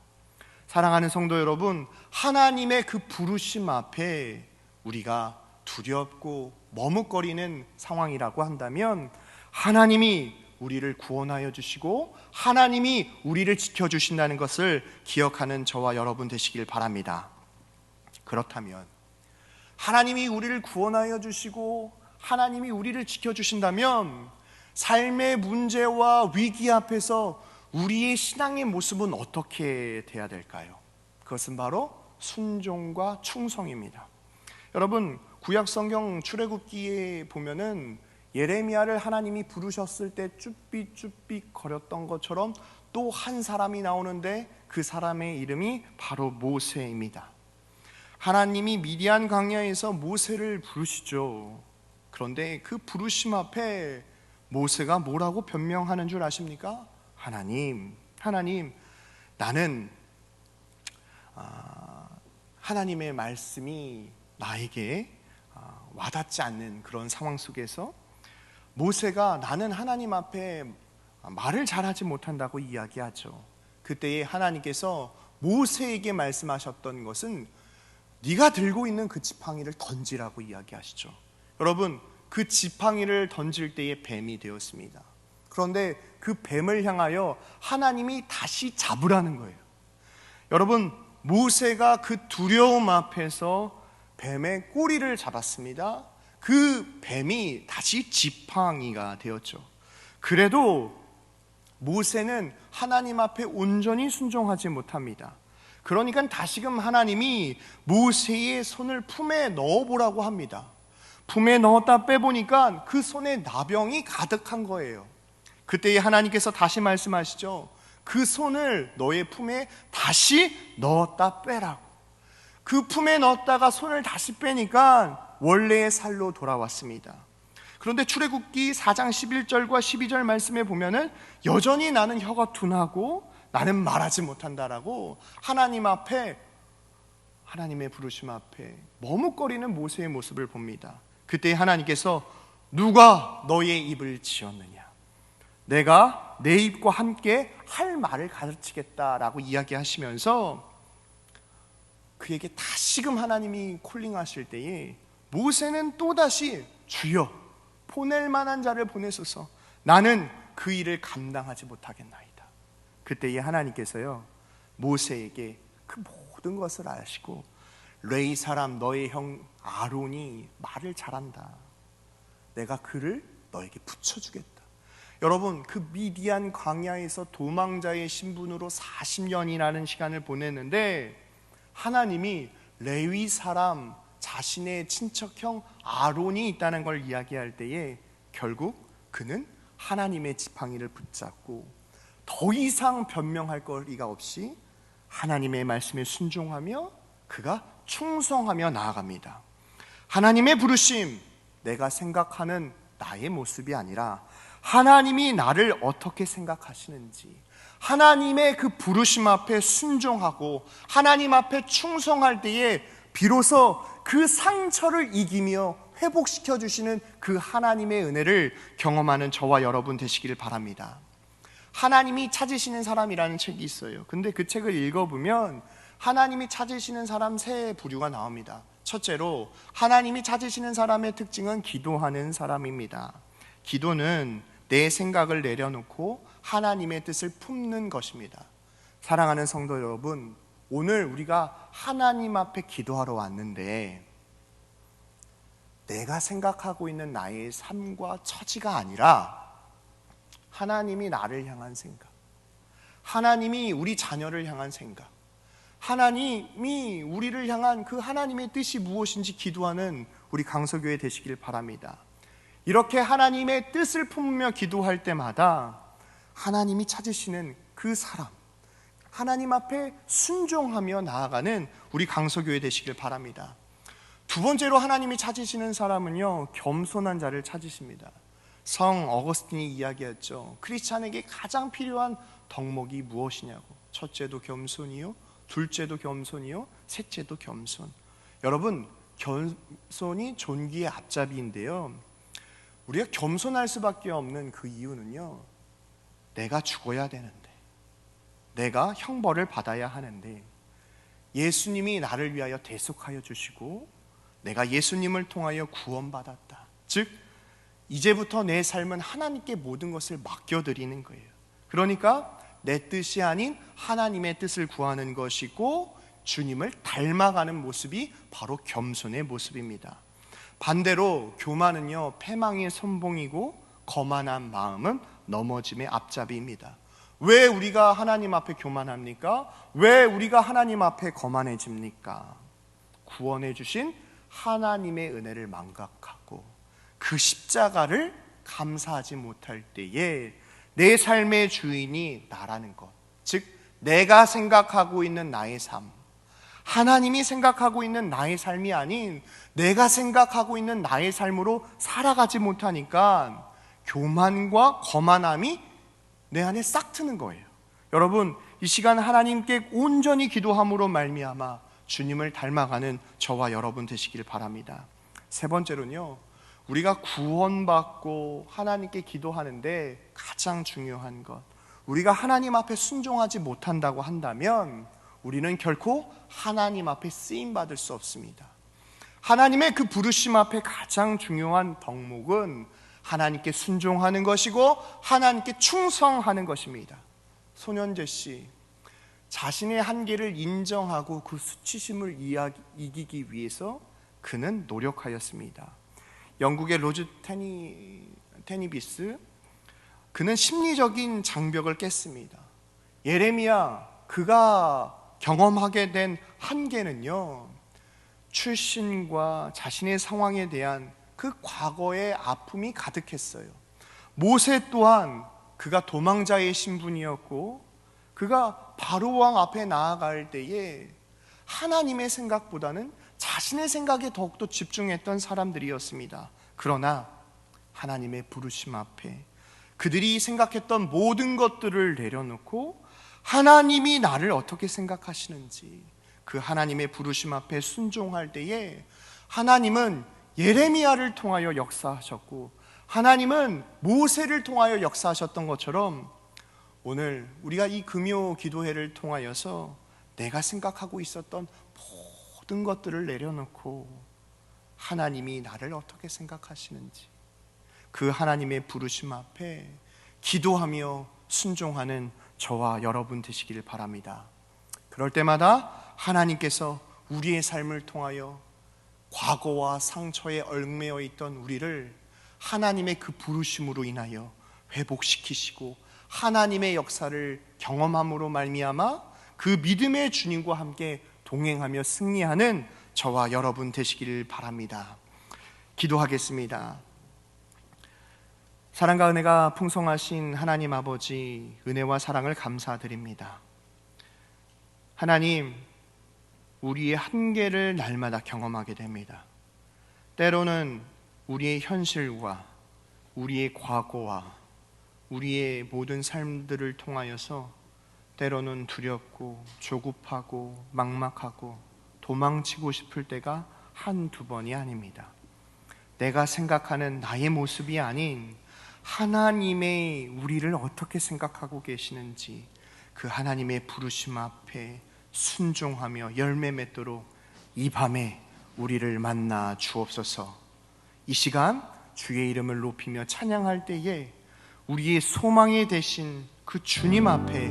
사랑하는 성도 여러분, 하나님의 그 부르심 앞에 우리가 두렵고 머뭇거리는 상황이라고 한다면 하나님이 우리를 구원하여 주시고 하나님이 우리를 지켜주신다는 것을 기억하는 저와 여러분 되시길 바랍니다. 그렇다면 하나님이 우리를 구원하여 주시고 하나님이 우리를 지켜주신다면 삶의 문제와 위기 앞에서 우리의 신앙의 모습은 어떻게 돼야 될까요? 그것은 바로 순종과 충성입니다. 여러분, 구약성경 출애굽기에 보면은 예레미야를 하나님이 부르셨을 때 쭈삣쭈삣 거렸던 것처럼 또 한 사람이 나오는데 그 사람의 이름이 바로 모세입니다. 하나님이 미디안 광야에서 모세를 부르시죠. 그런데 그 부르심 앞에 모세가 뭐라고 변명하는 줄 아십니까? 하나님, 나는 하나님의 말씀이 나에게 와닿지 않는 그런 상황 속에서 모세가 나는 하나님 앞에 말을 잘하지 못한다고 이야기하죠. 그때에 하나님께서 모세에게 말씀하셨던 것은 네가 들고 있는 그 지팡이를 던지라고 이야기하시죠. 여러분, 그 지팡이를 던질 때에 뱀이 되었습니다. 그런데 그 뱀을 향하여 하나님이 다시 잡으라는 거예요. 여러분, 모세가 그 두려움 앞에서 뱀의 꼬리를 잡았습니다. 그 뱀이 다시 지팡이가 되었죠. 그래도 모세는 하나님 앞에 온전히 순종하지 못합니다. 그러니까 다시금 하나님이 모세의 손을 품에 넣어보라고 합니다. 품에 넣었다 빼보니까 그 손에 나병이 가득한 거예요. 그때에 하나님께서 다시 말씀하시죠. 그 손을 너의 품에 다시 넣었다 빼라고. 그 품에 넣었다가 손을 다시 빼니까 원래의 살로 돌아왔습니다. 그런데 출애굽기 4장 11절과 12절 말씀에 보면은 여전히 나는 혀가 둔하고 나는 말하지 못한다라고 하나님 앞에, 하나님의 부르심 앞에 머뭇거리는 모세의 모습을 봅니다. 그때 하나님께서 누가 너의 입을 지었느냐, 내가 내 입과 함께 할 말을 가르치겠다라고 이야기하시면서 그에게 다시금 하나님이 콜링하실 때에 모세는 또다시 주여 보낼 만한 자를 보내소서, 나는 그 일을 감당하지 못하겠나이다. 그때에 하나님께서요 모세에게 그 모든 것을 아시고 레위 사람 너의 형 아론이 말을 잘한다, 내가 그를 너에게 붙여주겠다. 여러분, 그 미디안 광야에서 도망자의 신분으로 40년이라는 시간을 보냈는데 하나님이 레위 사람 자신의 친척형 아론이 있다는 걸 이야기할 때에 결국 그는 하나님의 지팡이를 붙잡고 더 이상 변명할 거리가 없이 하나님의 말씀에 순종하며 그가 충성하며 나아갑니다. 하나님의 부르심, 내가 생각하는 나의 모습이 아니라 하나님이 나를 어떻게 생각하시는지, 하나님의 그 부르심 앞에 순종하고 하나님 앞에 충성할 때에 비로소 그 상처를 이기며 회복시켜 주시는 그 하나님의 은혜를 경험하는 저와 여러분 되시기를 바랍니다. 하나님이 찾으시는 사람이라는 책이 있어요. 근데 그 책을 읽어보면 하나님이 찾으시는 사람 세 부류가 나옵니다. 첫째로 하나님이 찾으시는 사람의 특징은 기도하는 사람입니다. 기도는 내 생각을 내려놓고 하나님의 뜻을 품는 것입니다. 사랑하는 성도 여러분, 오늘 우리가 하나님 앞에 기도하러 왔는데 내가 생각하고 있는 나의 삶과 처지가 아니라 하나님이 나를 향한 생각, 하나님이 우리 자녀를 향한 생각, 하나님이 우리를 향한 그 하나님의 뜻이 무엇인지 기도하는 우리 강서교회 되시길 바랍니다. 이렇게 하나님의 뜻을 품으며 기도할 때마다 하나님이 찾으시는 그 사람, 하나님 앞에 순종하며 나아가는 우리 강서교회 되시길 바랍니다. 두 번째로 하나님이 찾으시는 사람은요, 겸손한 자를 찾으십니다. 성 어거스틴이 이야기했죠. 크리스찬에게 가장 필요한 덕목이 무엇이냐고. 첫째도 겸손이요, 둘째도 겸손이요, 셋째도 겸손. 여러분, 겸손이 존귀의 앞잡이인데요, 우리가 겸손할 수밖에 없는 그 이유는요, 내가 죽어야 되는데, 내가 형벌을 받아야 하는데 예수님이 나를 위하여 대속하여 주시고 내가 예수님을 통하여 구원받았다. 즉 이제부터 내 삶은 하나님께 모든 것을 맡겨드리는 거예요. 그러니까 내 뜻이 아닌 하나님의 뜻을 구하는 것이고 주님을 닮아가는 모습이 바로 겸손의 모습입니다. 반대로 교만은요, 패망의 선봉이고 거만한 마음은 넘어짐의 앞잡이입니다. 왜 우리가 하나님 앞에 교만합니까? 왜 우리가 하나님 앞에 거만해집니까? 구원해 주신 하나님의 은혜를 망각하고 그 십자가를 감사하지 못할 때에 내 삶의 주인이 나라는 것, 즉 내가 생각하고 있는 나의 삶, 하나님이 생각하고 있는 나의 삶이 아닌 내가 생각하고 있는 나의 삶으로 살아가지 못하니까 교만과 거만함이 내 안에 싹 트는 거예요. 여러분, 이 시간 하나님께 온전히 기도함으로 말미암아 주님을 닮아가는 저와 여러분 되시길 바랍니다. 세 번째로는요, 우리가 구원받고 하나님께 기도하는데 가장 중요한 것, 우리가 하나님 앞에 순종하지 못한다고 한다면 우리는 결코 하나님 앞에 쓰임받을 수 없습니다. 하나님의 그 부르심 앞에 가장 중요한 덕목은 하나님께 순종하는 것이고 하나님께 충성하는 것입니다. 손현재 씨, 자신의 한계를 인정하고 그 수치심을 이기기 위해서 그는 노력하였습니다. 영국의 로즈 테니비스, 그는 심리적인 장벽을 깼습니다. 예레미야, 그가 경험하게 된 한계는요, 출신과 자신의 상황에 대한 그 과거의 아픔이 가득했어요. 모세 또한 그가 도망자의 신분이었고 그가 바로왕 앞에 나아갈 때에 하나님의 생각보다는 자신의 생각에 더욱더 집중했던 사람들이었습니다. 그러나 하나님의 부르심 앞에 그들이 생각했던 모든 것들을 내려놓고 하나님이 나를 어떻게 생각하시는지 그 하나님의 부르심 앞에 순종할 때에 하나님은 예레미야를 통하여 역사하셨고 하나님은 모세를 통하여 역사하셨던 것처럼 오늘 우리가 이 금요 기도회를 통하여서 내가 생각하고 있었던 모든 것들을 내려놓고 하나님이 나를 어떻게 생각하시는지 그 하나님의 부르심 앞에 기도하며 순종하는 저와 여러분 되시길 바랍니다. 그럴 때마다 하나님께서 우리의 삶을 통하여 과거와 상처에 얽매여 있던 우리를 하나님의 그 부르심으로 인하여 회복시키시고 하나님의 역사를 경험함으로 말미암아 그 믿음의 주님과 함께 동행하며 승리하는 저와 여러분 되시기를 바랍니다. 기도하겠습니다. 사랑과 은혜가 풍성하신 하나님 아버지, 은혜와 사랑을 감사드립니다. 하나님, 우리의 한계를 날마다 경험하게 됩니다. 때로는 우리의 현실과 우리의 과거와 우리의 모든 삶들을 통하여서 때로는 두렵고 조급하고 막막하고 도망치고 싶을 때가 한두 번이 아닙니다. 내가 생각하는 나의 모습이 아닌 하나님의 우리를 어떻게 생각하고 계시는지 그 하나님의 부르심 앞에 순종하며 열매 맺도록 이 밤에 우리를 만나 주옵소서. 이 시간 주의 이름을 높이며 찬양할 때에 우리의 소망이 되신 그 주님 앞에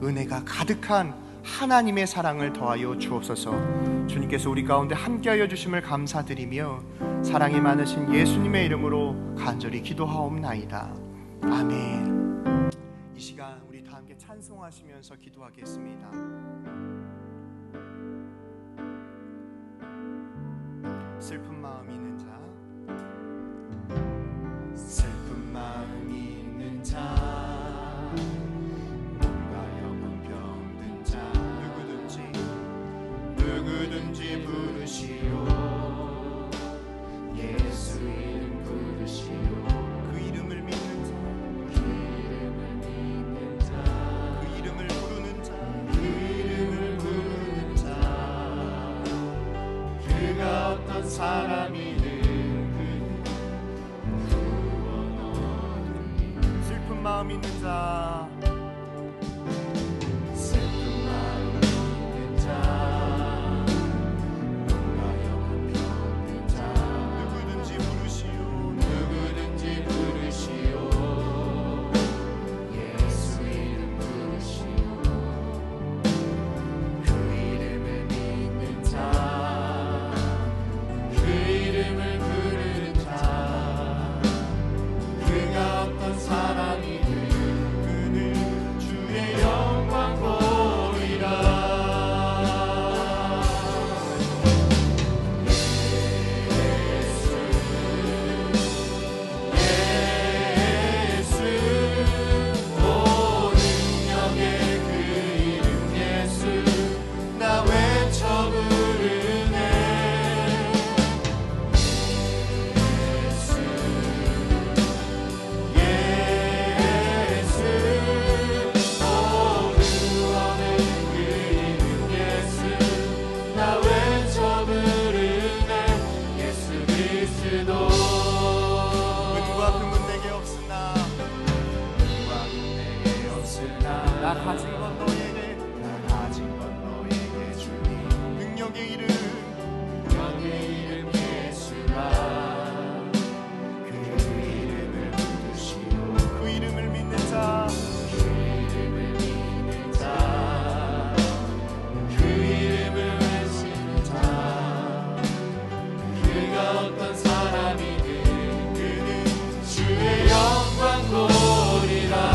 은혜가 가득한 하나님의 사랑을 더하여 주옵소서. 주님께서 우리 가운데 함께하여 주심을 감사드리며 사랑이 많으신 예수님의 이름으로 간절히 기도하옵나이다. 아멘. 이 시간 우리 다 함께 찬송하시면서 기도하겠습니다. 슬픈 마음이 있는 자, 슬픈 마음이 있는 자, 몸과 영혼 병든 자, 누구든지 부르시오. 예수 이름 부르시오. 그 이름을 믿는 자, 그 이름을 부르는 자, 그 이름을 부르는 자, 그가 어떤 사람이든 구원 얻으니. 슬픈 마음 있는 자, 슬픈 마음 있는 자, 몸과 영혼 병든 자, 누구든지 부르시오. 누구든지 부르시오. 예수 이름 부르시오. 그 이름을 믿는 자, 그 이름을 부르는 자, 그가 어떤 사람이든 그는 네가 어떤 사람이든 그는 주의 영광 보리라.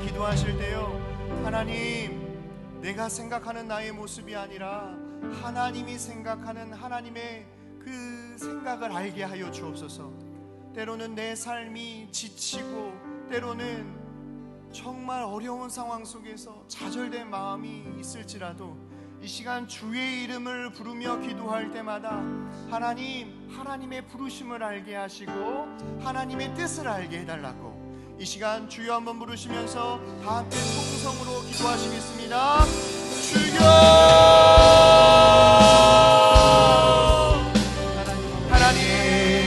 기도하실 때요, 하나님, 내가 생각하는 나의 모습이 아니라 하나님이 생각하는 하나님의 그 생각을 알게 하여 주옵소서. 때로는 내 삶이 지치고 때로는 정말 어려운 상황 속에서 좌절된 마음이 있을지라도 이 시간 주의 이름을 부르며 기도할 때마다 하나님의 부르심을 알게 하시고 하나님의 뜻을 알게 해달라고 이 시간 주여 한번 부르시면서 다 함께 통성으로 기도하시겠습니다. 주여! 하나님,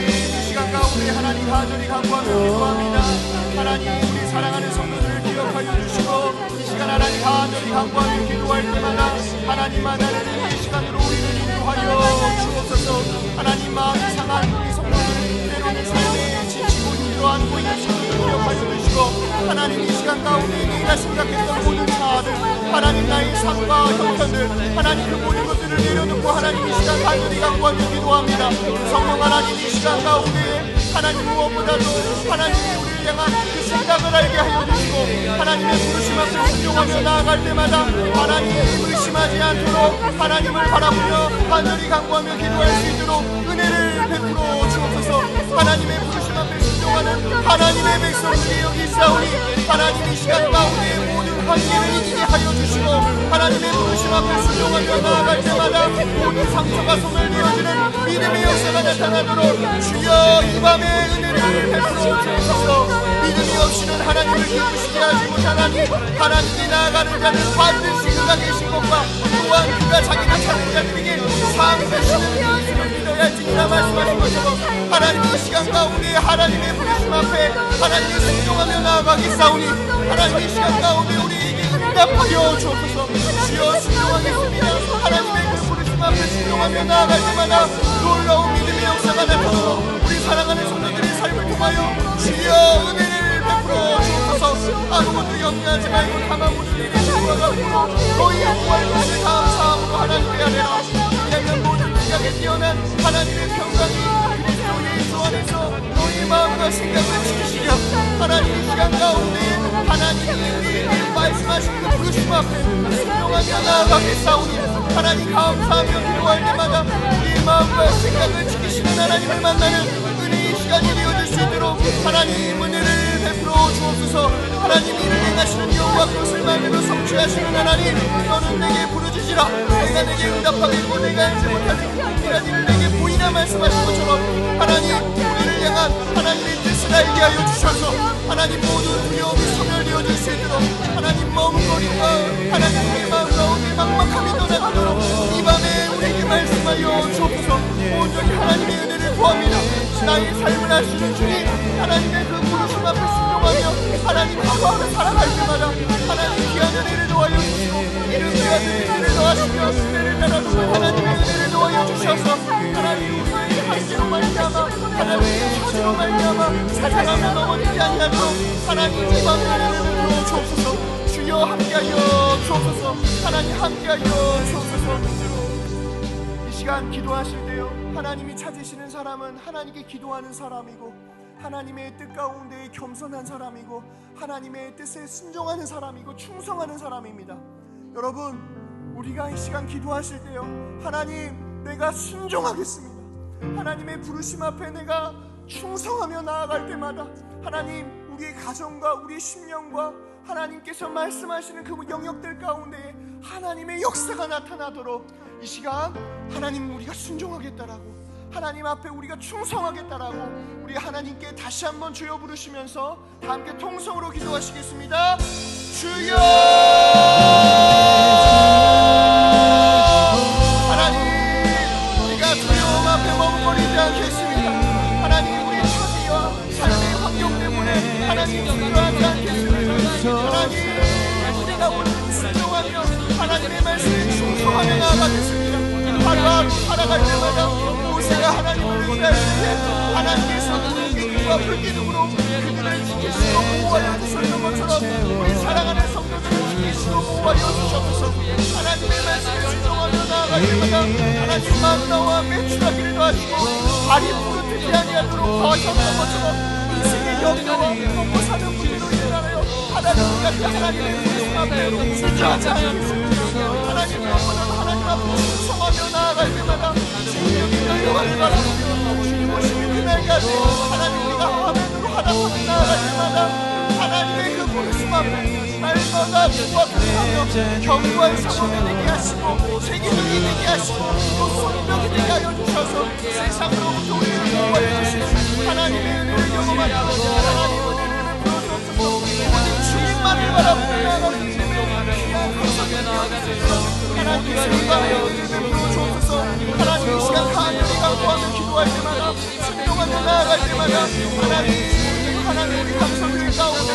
이 시간 가운데 하나님 간절히 간구하며 기도합니다. 하나님, 우리 사랑하는 성도들을 기억하여 주시고 이 시간 하나님 간절히 간구하며 기도할 때마다 하나님 만나는 이 시간으로 우리를 인도하여 주옵소서. 하나님 마음이 상한 우리 성도들 때로는 삶에 지치고 힘들어하고 있는 성도들 기억하여 주시고 하나님 이 시간 가운데 네가 생각했던 모든 사안들 하나님 나의 삶과 형편들 하나님 그 모든 것들을 내려놓고 하나님 이 시간 간절히 간구하며 기도합니다. 성령 하나님 이 시간 가운데 하나님 무엇보다도 하나님이 우리를 향한 그 생각을 알게 하여 주시고 하나님의 부르심 앞에 순종하며 나아갈 때마다 하나님의 의심하지 않도록 하나님을 바라보며 간절히 간구하며 기도할 수 있도록 은혜를 베풀어 주옵소서. 하나님의 부르심 앞에 순종하는 하나님의 백성들이 여기 있사오니 하나님 이 시간 가운데 모든 관계를 이기게 하여 주시고 하나님의 부르심 앞에 순종하며 나아갈 때마다 모든 상처가 소멸되어지는 믿음의 역사가 나타나도록 주여 이 밤에 은혜를 베풀어 주옵소서. 믿음이 없이는 하나님을 기쁘시게 하지 못하나니 하나님이 나아가는 자는 반드시 그가 계신 것과 또한 그가 자기가 찾는 자들에게 상 주시는 이를 믿어야 할지니라 말씀하신 것처럼 하나님 이 시간 가운데 하나님의 부르심 앞에 하나님의 순종하며 나아가겠사오니 하나님 이 시간 가운데 우리에게 응답하여 주옵소서. 주여 순종하겠습니다. 하나님의 그 부르심 앞에 순종하며 나아갈 때마다 놀라운 믿음의 역사가 나타나도록 우리 사랑하는 성도들의 삶을 통하여 주여 은혜를 베풀어 주옵소서. 아무것도 염려하지 말고 다만 모든 일에 주어가고 너희의 구할 것을 감사함으로 하나님의 아내라 왜냐하면 모든 지각에 뛰어난 하나님의 평강이 그리스도 예수 안에서 너희의 마음과 생각을 지키시려 하나님 이 시간 가운데 하나님이 우리에게 말씀하신 그 부르심 앞에 순종하며 나아가겠사오니 하나님 감사하며 기도할 때마다 우리의 마음과 생각을 지키시는 하나님을 만나는 은혜의 시간이 되어질 수 있도록 하나님 은혜를 베풀어 주옵소서. 하나님 이를 행하시는 여호와 그것을 말대로 성취하시는 하나님 너는 내게 부르짖으라 내가 내게 응답하겠고 내가 알지 못하는 길이란 일을 내게 보이나 말씀하신 것처럼 하나님 우리를 향한 하나님의 뜻을 알게 하여 주셔서 하나님 모든 두려움이 소멸되어질 수 있도록 하나님 머뭇거림과 하나님의 마음 가운데 막막함이 떠나도록 이 밤에 우리에게 말씀하여 주옵소서. 온전히 하나님의 은혜를 구합니다. 나의 삶을 아시는 주님 하나님의 그 부르심 앞에 순종하며 하나님 하루하루 살아갈 때마다 하나님 귀한 은혜를 더하여 주시고 이름 귀한 은혜를 더하시며 은혜를 나눠주는 하나님의 은혜를 더하여 주셔서 하나님 우리에게 하시로 말미암아 하나님의 처지로 말미암아 사랑하며 넘어지지 아니하도록 하나님 이 밤을 불러 주옵소서. 주여 함께하여 주옵소서. 하나님 함께하여 주옵소서. 이 시간 기도하실 때요, 하나님이 찾으시는 사람은 하나님께 기도하는 사람이고 하나님의 뜻 가운데 겸손한 사람이고 하나님의 뜻에 순종하는 사람이고 충성하는 사람입니다. 여러분, 우리가 이 시간 기도하실 때요, 하나님 내가 순종하겠습니다. 하나님의 부르심 앞에 내가 충성하며 나아갈 때마다 하나님 우리의 가정과 우리의 심령과 하나님께서 말씀하시는 그 영역들 가운데 하나님의 역사가 나타나도록 이 시간 하나님 우리가 순종하겠다라고, 하나님 앞에 우리가 충성하겠다라고 우리 하나님께 다시 한번 주여 부르시면서 다 함께 통성으로 기도하시겠습니다. 주여! 하나님 우리가 두려움 앞에 머뭇거리지 않겠습니다. 하나님 우리의 처지와 삶의 환경 때문에 하나님 두려워하지 않겠습니다. 하나님 우리가 오늘 순종하며 하나님의 말씀에 충성하며 나아가겠습니다. 하루하루 살아갈 때마다 모세가 하나님을 의지할 때 하나님께서 불기둥과 불기둥으로 그들을 지키시고 보호하여 주셨던 것처럼 우리 사랑하는 성도들을 지키시고 보호하여 주셔서 하나님의 말씀에 순종하며 나아갈 때마다 하나님 만나와 매출하기를 도와주시고 발이 부르트지 아니하도록 도와주셨던 것처럼 인생의 염려와 먹고 사는 분들로 인하여 하나님의 부르심 앞에 주저하지 않겠습니다. 하나님 영원한 하나님 앞에 충성하며 나아갈 때마다 주님의 영광을 바라보며 주님 오시는 그날까지 하나님 우리가 아멘으로 하나님께 나아갈 때마다 하나님의 그 부르심 앞에 날마다 부합하며 경고의 상황이 되게 하시고 세계적이 되게 하시고 또 손벽이 되게 하여 주셔서 세상으로부터 우리를 보호하여 주시고 하나님의 은혜를 경험하여 하나님 은혜를 베풀어 주옵소서. 오직 주님만을 바라보며 나아가는 주님의 귀한 성성에 나아가소서. 하나님의 은혜를 베풀어 주옵소서. 하나님 이 시간 간절히 간구하며 기도할 때마다 순종하며 나아갈 때마다 하나님 우리 감성들 가운데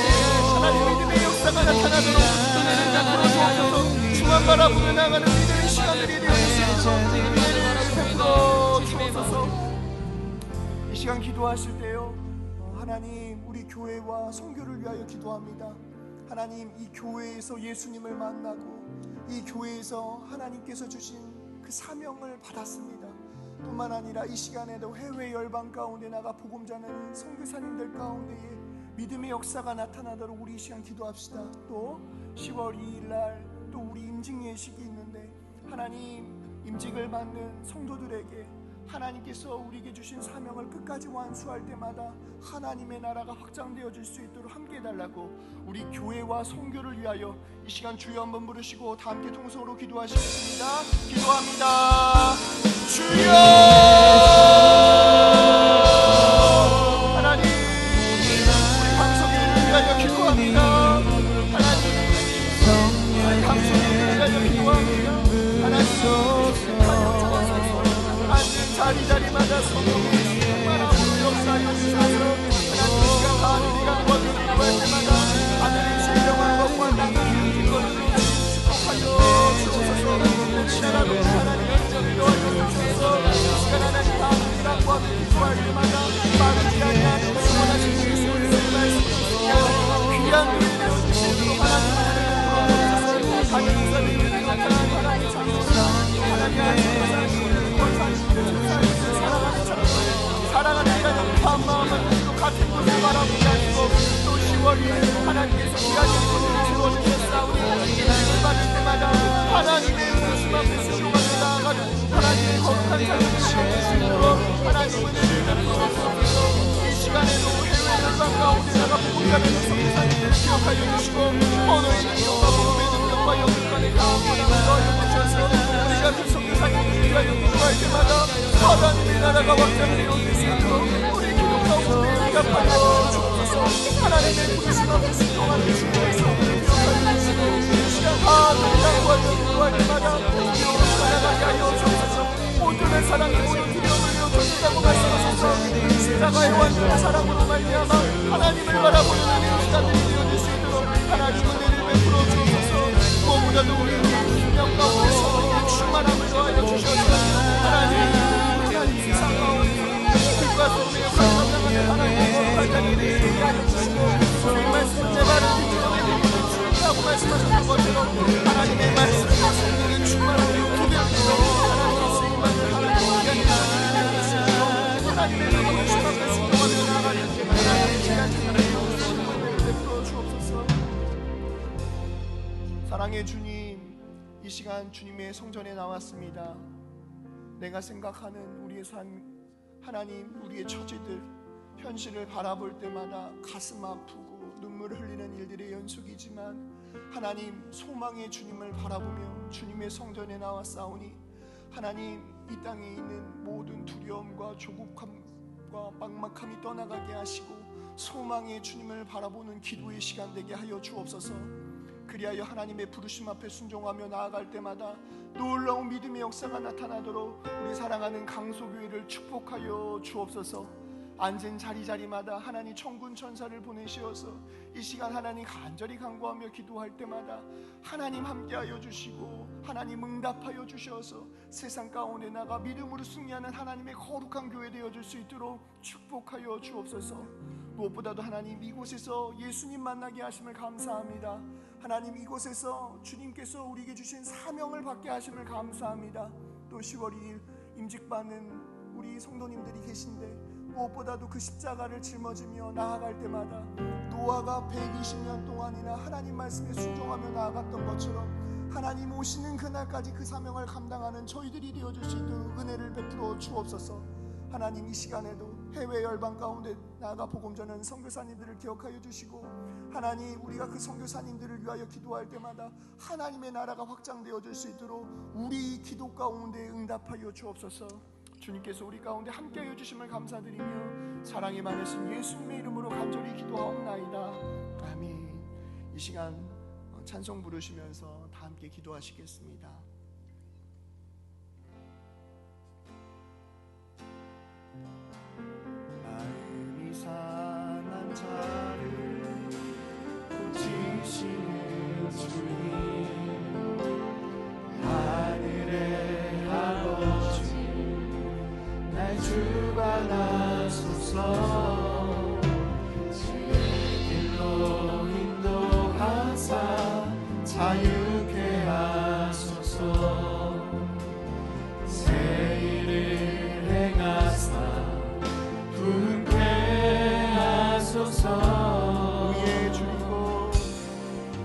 하나님 믿음의 역사가 나타나도록 은혜를 베풀어 주옵소서. 주만 바라보며 나아가는 믿음의 시간들이 되어 주시옵소서. 은혜를 베풀어 주옵소서. 이 시간 기도하실 때요, 하나님 우리 교회와 선교를 위하여 기도합니다. 하나님 이 교회에서 예수님을 만나고 이 교회에서 하나님께서 주신 그 사명을 받았습니다. 뿐만 아니라 이 시간에도 해외 열방 가운데 나가 복음 전하는 선교사님들 가운데에 믿음의 역사가 나타나도록 우리 이 시간 기도합시다. 또 10월 2일 날 또 우리 임직 예식이 있는데 하나님 임직을 받는 성도들에게 하나님께서 우리에게 주신 사명을 끝까지 완수할 때마다 하나님의 나라가 확장되어질 수 있도록 함께 해달라고 우리 교회와 선교를 위하여 이 시간 주여 한번 부르시고 다 함께 통성으로 기도하시겠습니다. 기도합니다. 주여! 하나님 우리 강성교회를 위하여 기도합니다. 하나님 우리 강성교회를 위하여 기도합니다. 하나님 앉은 자리마다 성령의 충만함으로 역사하여 주셔서 하나님 시간 하늘이 강구하며 기도할 때마다 하늘의 신령한 것과 땅의 기권으로 축복하여 주옵소서. 이 나라도 하나님 기도하여 주셔서 이 시간 하나님 하늘이 강구하며 기도할 때마다 빠르지 아니하는 원하시는 예수님의 말씀을 귀한 은혜를 내어주시도록 하나님을 부러워주셔서 하나님 나타나는 하나님 사랑하는 자녀들 한 마음을 가지고 같은 곳을 바라보게 하시고 또 10월 2일 하나님께서 귀하게 세워주셨사오니 예배를 받을 때마다 하나님의 부르심 앞에 순종하며 나아가는 하나님의 거룩한 자녀들이 되시도록 하나님 은혜를 베풀어 주옵소서. 이 시간에도 해외 열방 가운데 나가 복음 전하는 선교사님들을 기억하여 주시고 언어의 능력과 복음의 능력과 영역간의 강함을 더하여 주셔서 우리가 그 선교사님들을 위하여 기도할 때마다 하나님의 나라가 확장되어 수 있도록 우리 기도 가운데 응답하여 주옵소서. 하나님의 부르심 앞에 순종하는 주님의 성도를 기억하여 주시고 이 시간 하늘의 양과 기도할 때마다 두려움을 나가게 하여 주옵소서. 온전한 사랑이 모든 두려움을 이어준다고 말씀하셔서 십자가의 완전한 사랑으로 말미암아 하나님을 바라보는 은혜의 시간들이 되어질 수 있도록 하나님 은혜를 베풀어 주옵소서. 무엇보다도 우리 심령 가운데 성령의 충만함을 더하여 주셔서 하나님 하나님의 부르심 앞에 순종하며 나아가는 하나님의 귀한 자녀를 베풀어 주옵소서. 사랑의 주님, 이 시간 주님의 성전에 나왔습니다. 내가 생각하는 우리의 삶, 하나님, 우리의 처지들, 현실을 바라볼 때마다 가슴 아프고 눈물을 흘리는 일들의 연속이지만 하나님, 소망의 주님을 바라보며 주님의 성전에 나왔사오니 하나님, 이 땅에 있는 모든 두려움과 조급함과 막막함이 떠나가게 하시고 소망의 주님을 바라보는 기도의 시간 되게 하여 주옵소서. 그리하여 하나님의 부르심 앞에 순종하며 나아갈 때마다 놀라운 믿음의 역사가 나타나도록 우리 사랑하는 강소교회를 축복하여 주옵소서. 앉은 자리자리마다 하나님 천군 천사를 보내시어서 이 시간 하나님 간절히 간구하며 기도할 때마다 하나님 함께하여 주시고 하나님 응답하여 주셔서 세상 가운데 나가 믿음으로 승리하는 하나님의 거룩한 교회 되어줄 수 있도록 축복하여 주옵소서. 무엇보다도 하나님, 이곳에서 예수님 만나게 하심을 감사합니다. 하나님, 이곳에서 주님께서 우리에게 주신 사명을 받게 하심을 감사합니다. 또 10월 2일 임직받는 우리 성도님들이 계신데 무엇보다도 그 십자가를 짊어지며 나아갈 때마다 노아가 120년 동안이나 하나님 말씀에 순종하며 나아갔던 것처럼 하나님 오시는 그날까지 그 사명을 감당하는 저희들이 되어줄 수 있도록 은혜를 베풀어 주옵소서. 하나님, 이 시간에도 해외 열방 가운데 나아가 복음 전하는 선교사님들을 기억하여 주시고 하나님, 우리가 그 선교사님들을 위하여 기도할 때마다 하나님의 나라가 확장되어질 수 있도록 우리 기도 가운데 응답하여 주옵소서. 주님께서 우리 가운데 함께하여 주심을 감사드리며 사랑이 많으신 예수님의 이름으로 간절히 기도하옵나이다. 아멘. 이 시간 찬송 부르시면서 다 함께 기도하시겠습니다. 마음이 상한 자를 고치시는 주님, 하늘의 아버지 날 주관하소서. 주의 길로 인도하사 자유케 하소서. 새 일을 행하사 부흥케 하소서. 위에 주리고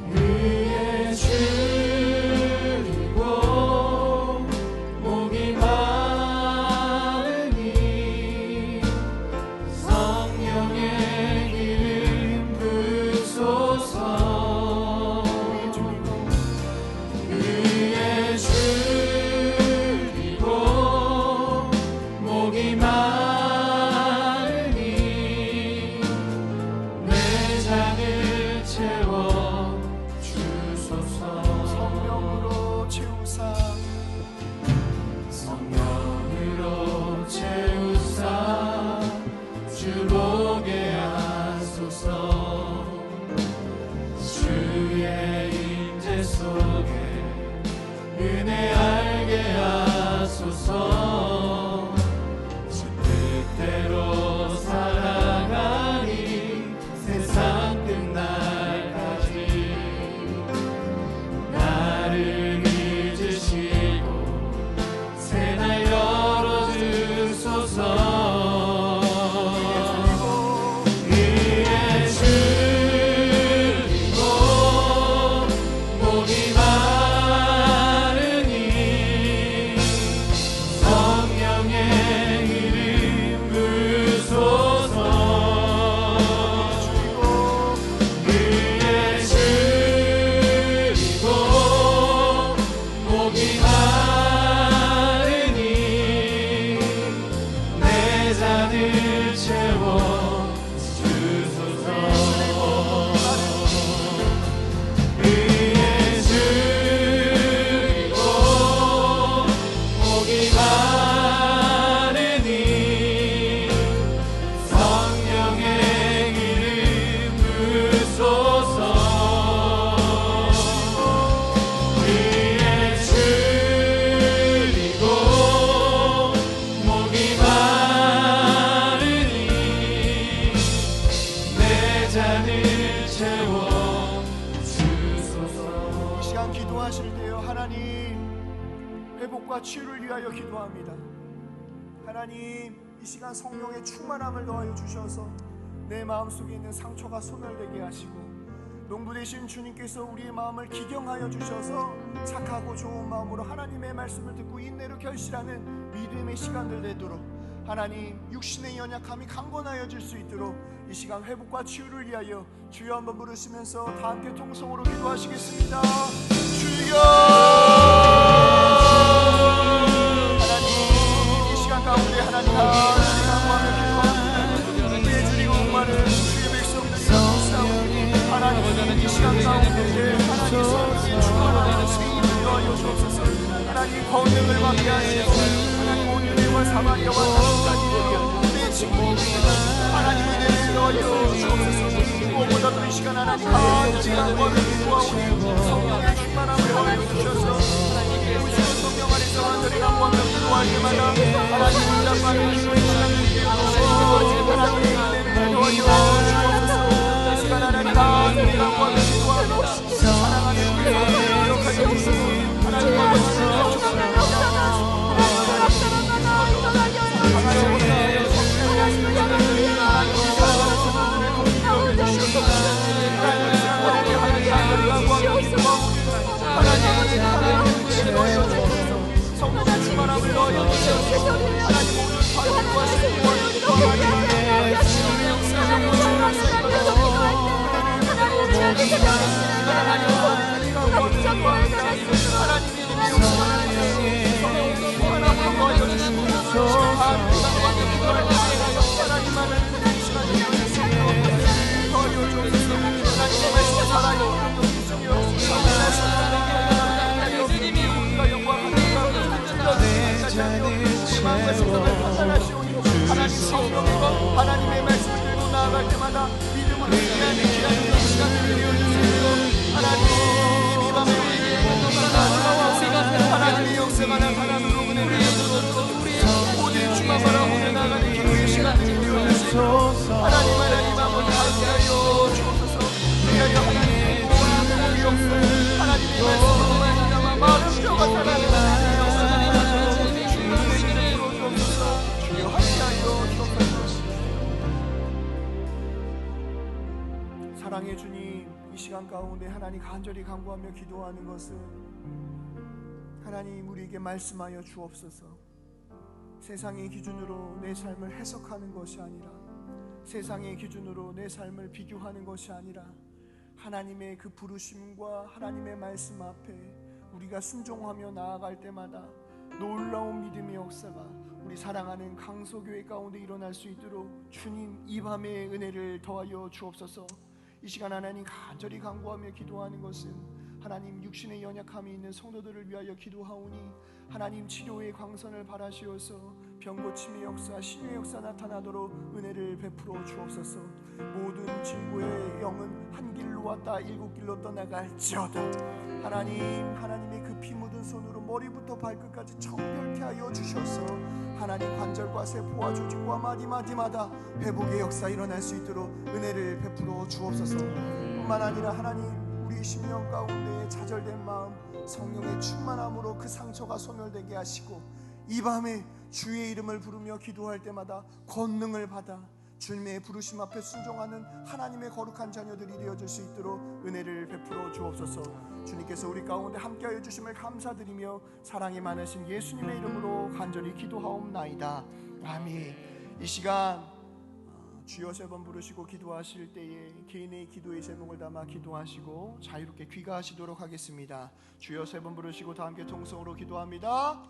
위에 주리고 목이 마르니 성령의 기름 부소서. 위에 주리고 목이 마르니 내 잔을 채워 주소서. 성령으로 채우사 성령으로 채우사 주 보게 하소서. 주의 임재 속에 은혜 알게 하소서. 주 뜻대로 살아가니 세상 끝날까지 나를 잊으시고 새날 열어주소서. 위에 주리고 목이 마르니 성령의 기름 부소서. 위에 주리고 목이 마르니 내 잔을 채워 주소서. 위에 주리고 목이 마르니 성령의 기름 부소서. 위에 주리고 목이 마르니 내 잔을 채워 주소서. 이 시간 기도하실 때요, 하나님 회복과 치유를 위하여 기도합니다. 하나님, 이 시간 성령의 충만함을 더하여 주셔서 내 마음속에 있는 상처가 소멸되게 하시고, 농부 되신 주님께서 우리의 마음을 기경하여 주셔서 착하고 좋은 마음으로 하나님의 말씀을 듣고 인내로 결실하는 믿음의 시간들 되도록, 하나님 육신의 연약함이 강건하여 질 수 있도록 이 시간 회복과 치유를 위하여 주여 한번 부르시면서 다 함께 통성으로 기도하시겠습니다. 주여! 하나님, 이 시간 가운데 하나님 간절히 간구하며 기도합니다. 우리의 주리고 목마른 주의 백성들이 싸우니 하나님 이 시간 가운데 하나님 성령의 충만한 주님을 더하여 주옵소서. 하나님 권능을 받게 하시고, 하나님 온 유대와 사마리아와 땅까지 우리의 친구입니다. 하나님 은혜를 더하여 주옵소서. 무엇보다도 이 시간 하나님 간절히 간구하며 기도하오니 성령의 충만함을 더하여 주셔서 하나님 오시는 성령 안에서 간절히 간구하며 기도할 때마다 하나님 응답받는 기도의 시간을 주시고 하나님의 은혜를 더하여 주옵소서. 이 시간 하나님 간절히 간구하며 기도합니다. 사랑하는 우리 성령을 기억하여 주시고 하나님 성령의 충만함을 더하여 주시옵소서. 하나님 오늘 바르고 하나님의 말씀을 들고 나아갈 때마다 믿음으로 인하는 귀한 시간을 내어주세요. 하나님 이 밤에 하나님의 역사가 나타나도록 은혜를 주옵소서. 모든 주마마라 오늘 나가는 기도의 시간을 내어주세요. 하나님 아버지 하여 주옵소서. 위하여 하나님 우리 역사 하나님의 말씀으로 말미암아 마음 뼈가 살아나는 사랑의 주님, 이 시간 가운데 하나님 간절히 간구하며 기도하는 것은 하나님 우리에게 말씀하여 주옵소서. 세상의 기준으로 내 삶을 해석하는 것이 아니라, 세상의 기준으로 내 삶을 비교하는 것이 아니라 하나님의 그 부르심과 하나님의 말씀 앞에 우리가 순종하며 나아갈 때마다 놀라운 믿음의 역사가 우리 사랑하는 강소교회 가운데 일어날 수 있도록 주님 이 밤에 은혜를 더하여 주옵소서. 이 시간 하나님 간절히 간구하며 기도하는 것은 하나님 육신의 연약함이 있는 성도들을 위하여 기도하오니 하나님 치료의 광선을 바라시어서 병고침의 역사, 신유의 역사 나타나도록 은혜를 베풀어 주옵소서. 모든 진보의 영은 한 길로 왔다 일곱 길로 떠나갈지어다. 하나님의 그 피 묻은 손으로 머리부터 발끝까지 청결케 하여 주셔서 하나님 관절과 세포와 조직과 마디마디마다 회복의 역사 일어날 수 있도록 은혜를 베풀어 주옵소서. 뿐만 아니라 하나님 우리 심령 가운데에 좌절된 마음 성령의 충만함으로 그 상처가 소멸되게 하시고 이 밤에 주의 이름을 부르며 기도할 때마다 권능을 받아 주님의 부르심 앞에 순종하는 하나님의 거룩한 자녀들이 되어질 수 있도록 은혜를 베풀어 주옵소서. 주님께서 우리 가운데 함께하여 주심을 감사드리며 사랑이 많으신 예수님의 이름으로 간절히 기도하옵나이다. 아멘. 이 시간 주여 3번 부르시고 기도하실 때에 개인의 기도의 제목을 담아 기도하시고 자유롭게 귀가하시도록 하겠습니다. 주여 3번 부르시고 다 함께 통성으로 기도합니다.